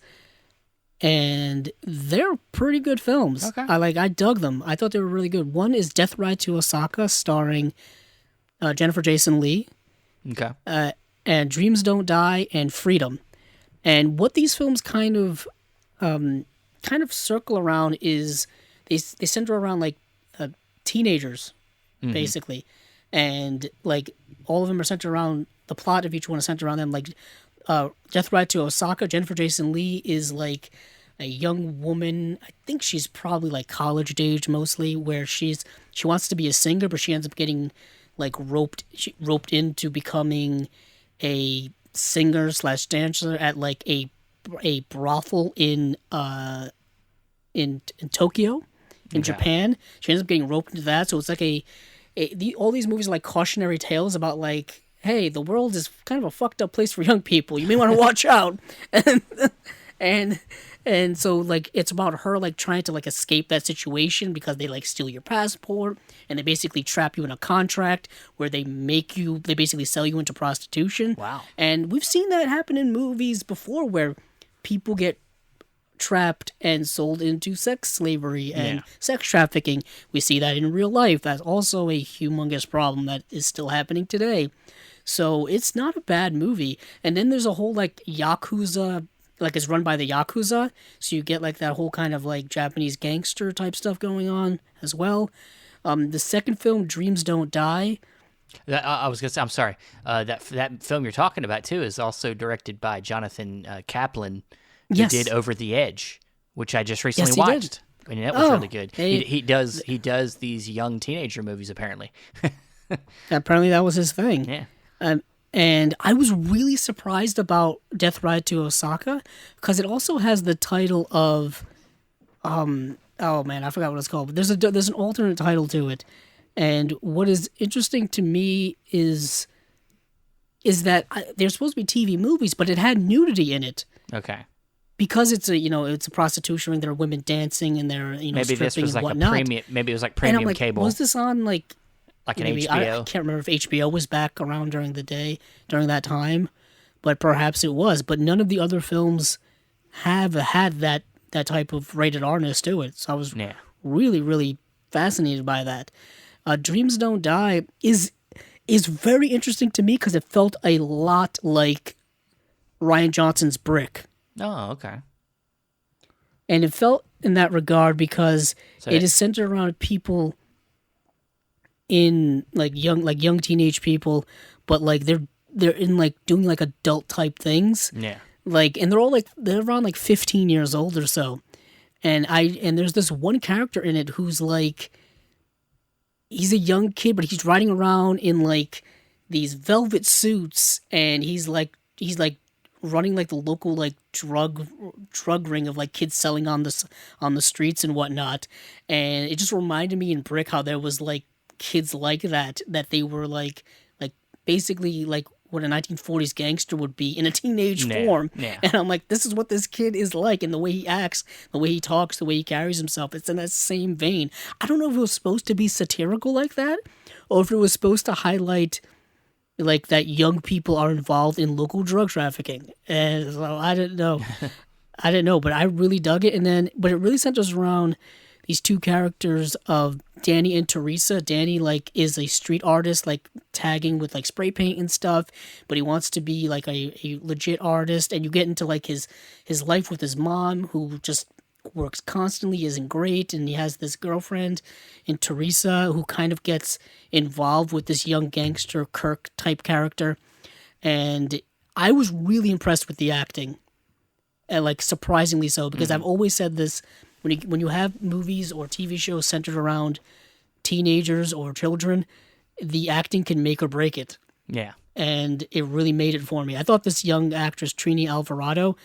And they're pretty good films. Okay. I dug them. I thought they were really good. One is Death Ride to Osaka, starring Jennifer Jason Leigh. Okay. And Dreams Don't Die and Freedom. And what these films kind of circle around is they center around like teenagers, basically, and like all of them are centered around the plot of each one is centered around them. Like Death Ride to Osaka, Jennifer Jason Leigh is like a young woman. I think she's probably like college age mostly, where she wants to be a singer, but she ends up getting like roped into becoming a singer / dancer at like a brothel in Tokyo, in Japan. She ends up getting roped into that. So it's like all these movies are like cautionary tales about like, hey, the world is kind of a fucked up place for young people. You may want to watch out. And so like it's about her like trying to like escape that situation because they like steal your passport and they basically trap you in a contract where they basically sell you into prostitution. Wow. And we've seen that happen in movies before where people get trapped and sold into sex slavery and sex trafficking. We see that in real life. That's also a humongous problem that is still happening today. So it's not a bad movie. And then there's a whole like Yakuza, like it's run by the Yakuza. So you get like that whole kind of like Japanese gangster type stuff going on as well. The second film, Dreams Don't Die. I was gonna say, I'm sorry. That film you're talking about too is also directed by Jonathan Kaplan, who did Over the Edge, which I just recently watched. And that was really good. He does these young teenager movies apparently. Apparently that was his thing. Yeah. And I was really surprised about Death Ride to Osaka because it also has the title of, oh man, I forgot what it's called. But there's an alternate title to it. And what is interesting to me is that they're supposed to be TV movies, but it had nudity in it. Okay. Because it's a prostitution ring, there are women dancing and they're maybe maybe this was and like whatnot. Maybe it was like And premium I'm like, cable, was this on like an maybe, HBO. I can't remember if HBO was back around during that time, but perhaps it was. But none of the other films have had that type of rated R-ness to it. So I was really, really fascinated by that. Dreams Don't Die is very interesting to me because it felt a lot like Rian Johnson's Brick. Oh, okay. And it felt in that regard because it is centered around people in like young teenage people, but like they're in like doing like adult type things. Yeah. Like, and they're around like 15 years old or so. And there's this one character in it who's like, he's a young kid, but he's riding around in like these velvet suits and he's like running like the local like drug ring of like kids selling on the streets and whatnot. And it just reminded me in Brick how there was like kids like that they were like basically like what a 1940s gangster would be in a teenage form. Yeah. And I'm like, this is what this kid is like, and the way he acts, the way he talks, the way he carries himself, it's in that same vein. I don't know if it was supposed to be satirical like that, or if it was supposed to highlight like that young people are involved in local drug trafficking. And so I didn't know, but I really dug it. But it really centers around these two characters of Danny and Teresa. Danny like is a street artist, like tagging with like spray paint and stuff, but he wants to be like a legit artist. And you get into like his life with his mom, who just works constantly, isn't great, and he has this girlfriend in Teresa who kind of gets involved with this young gangster Kirk type character. And I was really impressed with the acting, and like surprisingly so, because I've always said this. When you have movies or TV shows centered around teenagers or children, the acting can make or break it. Yeah. and it really made it for me. I thought this young actress, Trini Alvarado,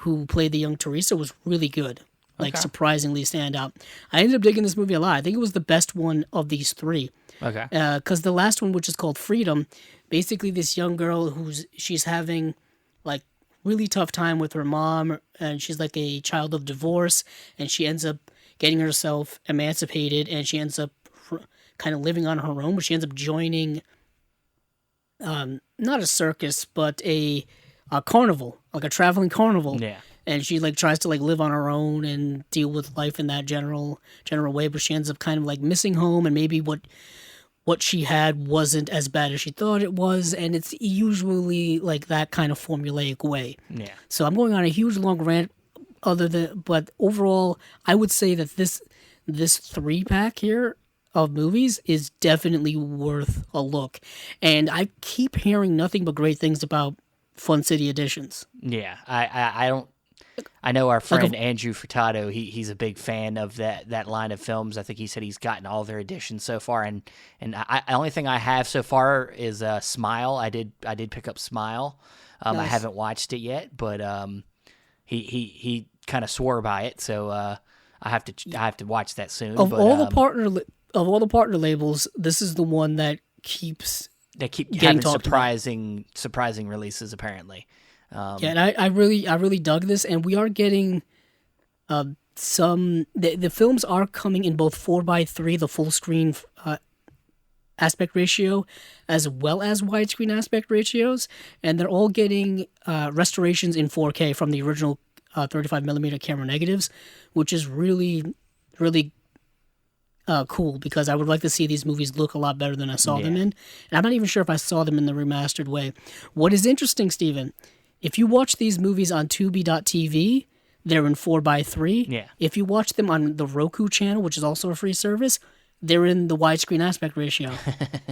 who played the young Teresa, was really good. Like, Okay. surprisingly stand out. I ended up digging this movie a lot. I think it was the best one of these three. Okay. Because the last one, which is called Freedom, basically this young girl she's having like really tough time with her mom, and she's like a child of divorce, and she ends up getting herself emancipated, and she ends up kind of living on her own, but she ends up joining not a circus, but a carnival, like a traveling carnival. Yeah. And she like tries to like live on her own and deal with life in that general way, but she ends up kind of like missing home, and maybe what she had wasn't as bad as she thought it was, and it's usually like that kind of formulaic way. Yeah. So I'm going on a huge long rant but overall I would say that this 3-pack here of movies is definitely worth a look. And I keep hearing nothing but great things about Fun City Editions. Yeah. I don't. I know our friend Like Andrew Furtado. He's a big fan of that line of films. I think he said he's gotten all their editions so far, and the only thing I have so far is Smile. I did pick up Smile. I Nice. haven't watched it yet, but he kind of swore by it, so I have to watch that soon. Of but, all the partner labels, this is the one that keeps they keep getting having talked about. surprising releases apparently. Yeah, and I really dug this, and we are getting the films are coming in both 4:3, the full screen aspect ratio, as well as widescreen aspect ratios, and they're all getting restorations in 4K from the original 35mm camera negatives, which is really cool, because I would like to see these movies look a lot better than I saw them in, and I'm not even sure if I saw them in the remastered way. What is interesting, Steven, if you watch these movies on Tubi.tv, they're in 4:3. Yeah. If you watch them on the Roku channel, which is also a free service, they're in the widescreen aspect ratio.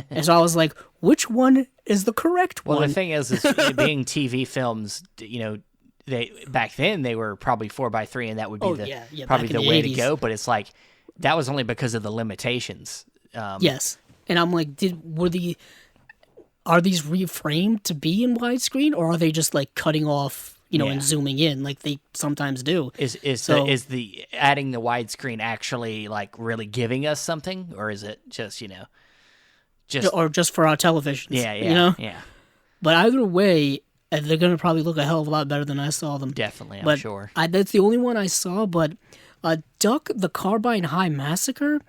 And so I was like, which one is the correct Well, one? the thing is being TV films, they back then they were probably 4:3, and that would be probably back in the the way 80s. to go. But it's like that was only because of the limitations. Yes. And I'm like, are these reframed to be in widescreen, or are they just like cutting off, and zooming in like they sometimes do? Is the adding the widescreen actually like really giving us something, or is it just or just for our televisions? Yeah. But either way, they're gonna probably look a hell of a lot better than I saw them. Definitely, I'm But sure. that's the only one I saw. But Duck the Carbine High Massacre.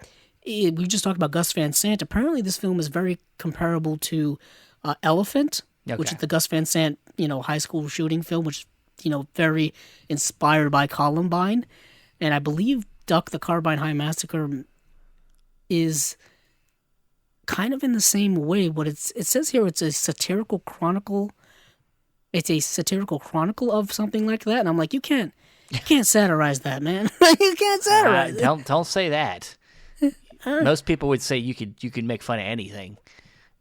We just talked about Gus Van Sant. Apparently, this film is very comparable to Elephant, which is the Gus Van Sant, high school shooting film, which very inspired by Columbine. And I believe Duck the Carbine High Massacre is kind of in the same way. What it says here, it's a satirical chronicle. It's a satirical chronicle of something like that, and I'm like, you can't satirize that, man. You can't satirize it. Don't say that. Most people would say you could make fun of anything.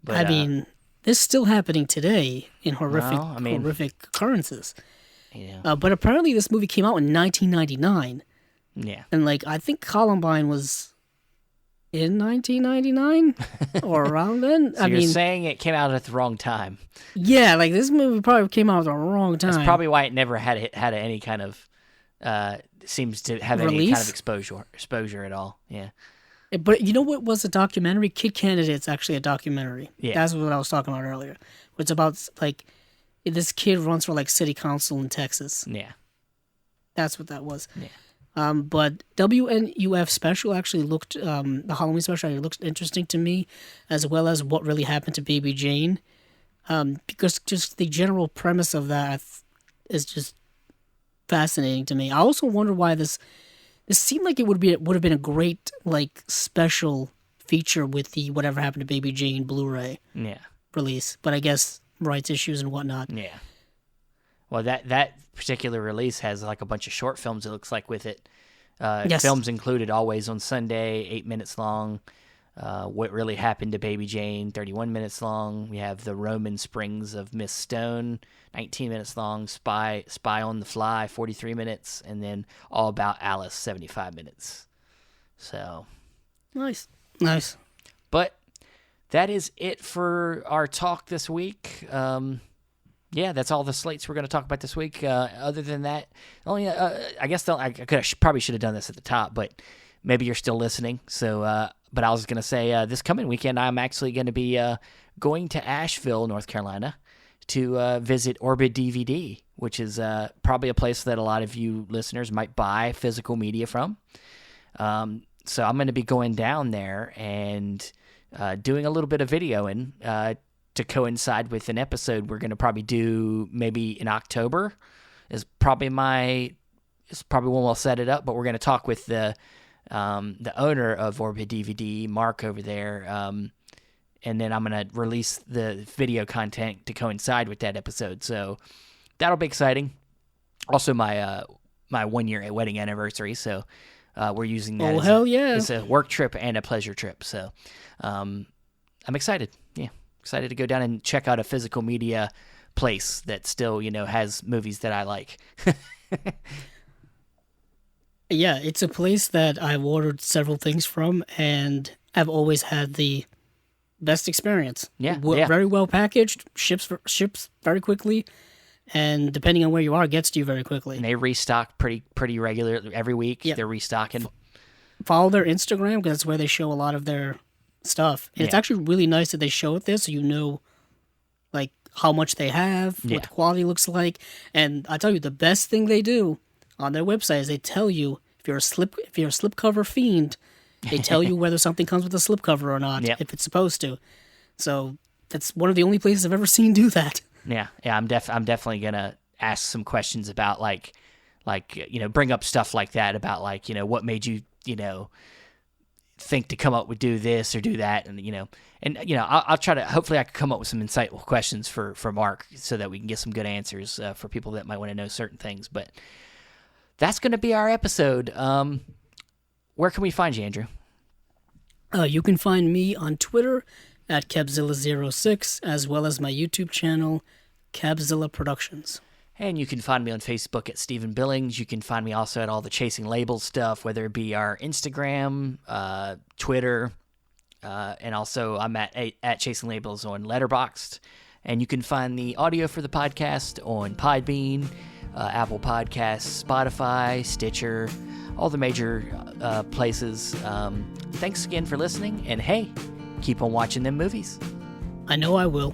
But, I mean, this is still happening today in horrific occurrences. Yeah. But apparently this movie came out in 1999. Yeah. And, I think Columbine was in 1999 or around then. So you're saying it came out at the wrong time. Yeah, this movie probably came out at the wrong time. That's probably why it never had any kind of seems to have any Release? kind of exposure at all. Yeah. But you know what was a documentary? Kid Candidate's actually a documentary. Yeah. That's what I was talking about earlier. It's about, this kid runs for, city council in Texas. Yeah. That's what that was. Yeah. But WNUF special actually looked, the Halloween special actually looked interesting to me, as well as what really happened to Baby Jane. Because just the general premise of that is just fascinating to me. I also wonder why this seemed like it would have been a great special feature with the Whatever Happened to Baby Jane Blu-ray release, but I guess rights issues and whatnot. Yeah. Well, that particular release has a bunch of short films. It looks like with it. Yes. Films included Always on Sunday, 8 minutes long. What Really Happened to Baby Jane, 31 minutes long. We have The Roman Springs of Miss Stone, 19 minutes long. Spy on the Fly, 43 minutes. And then All About Alice, 75 minutes. So. Nice. But that is it for our talk this week. Yeah, that's all the slates we're going to talk about this week. Other than that, only I guess I probably should have done this at the top, but maybe you're still listening. So, but I was going to say this coming weekend, I'm actually going to be going to Asheville, North Carolina, to visit Orbit DVD, which is probably a place that a lot of you listeners might buy physical media from. So I'm going to be going down there and doing a little bit of videoing to coincide with an episode we're going to probably do maybe in October. Is probably when we'll set it up, but we're going to talk with the owner of Orbit DVD, Mark over there, and then I'm going to release the video content to coincide with that episode. So that'll be exciting. Also, my 1 year wedding anniversary, so we're using that as a work trip and a pleasure trip. So I'm excited. Yeah, excited to go down and check out a physical media place that still, has movies that I like. Yeah, it's a place that I've ordered several things from, and I've always had the best experience. Yeah, very well packaged, ships very quickly, and depending on where you are, gets to you very quickly. And they restock pretty regularly every week. Yeah. They're restocking. Follow their Instagram, because that's where they show a lot of their stuff. And it's actually really nice that they show it there, so you know, like, how much they have, what the quality looks like. And I tell you, the best thing they do on their website is they tell you if you're a slipcover fiend, they tell you whether something comes with a slipcover or not, if it's supposed to. So that's one of the only places I've ever seen do that. Yeah. I'm definitely gonna ask some questions about like bring up stuff like that about what made you think to come up with do this or do that, and I'll try to, hopefully I can come up with some insightful questions for Mark so that we can get some good answers for people that might want to know certain things. But that's going to be our episode. Where can we find you, Andrew? You can find me on Twitter at Cabzilla06, as well as my YouTube channel, Cabzilla Productions. And you can find me on Facebook at Stephen Billings. You can find me also at all the Chasing Labels stuff, whether it be our Instagram, Twitter, and also I'm at Chasing Labels on Letterboxd. And you can find the audio for the podcast on Podbean, Apple Podcasts, Spotify, Stitcher, all the major places. Thanks again for listening, and hey, keep on watching them movies. I know I will.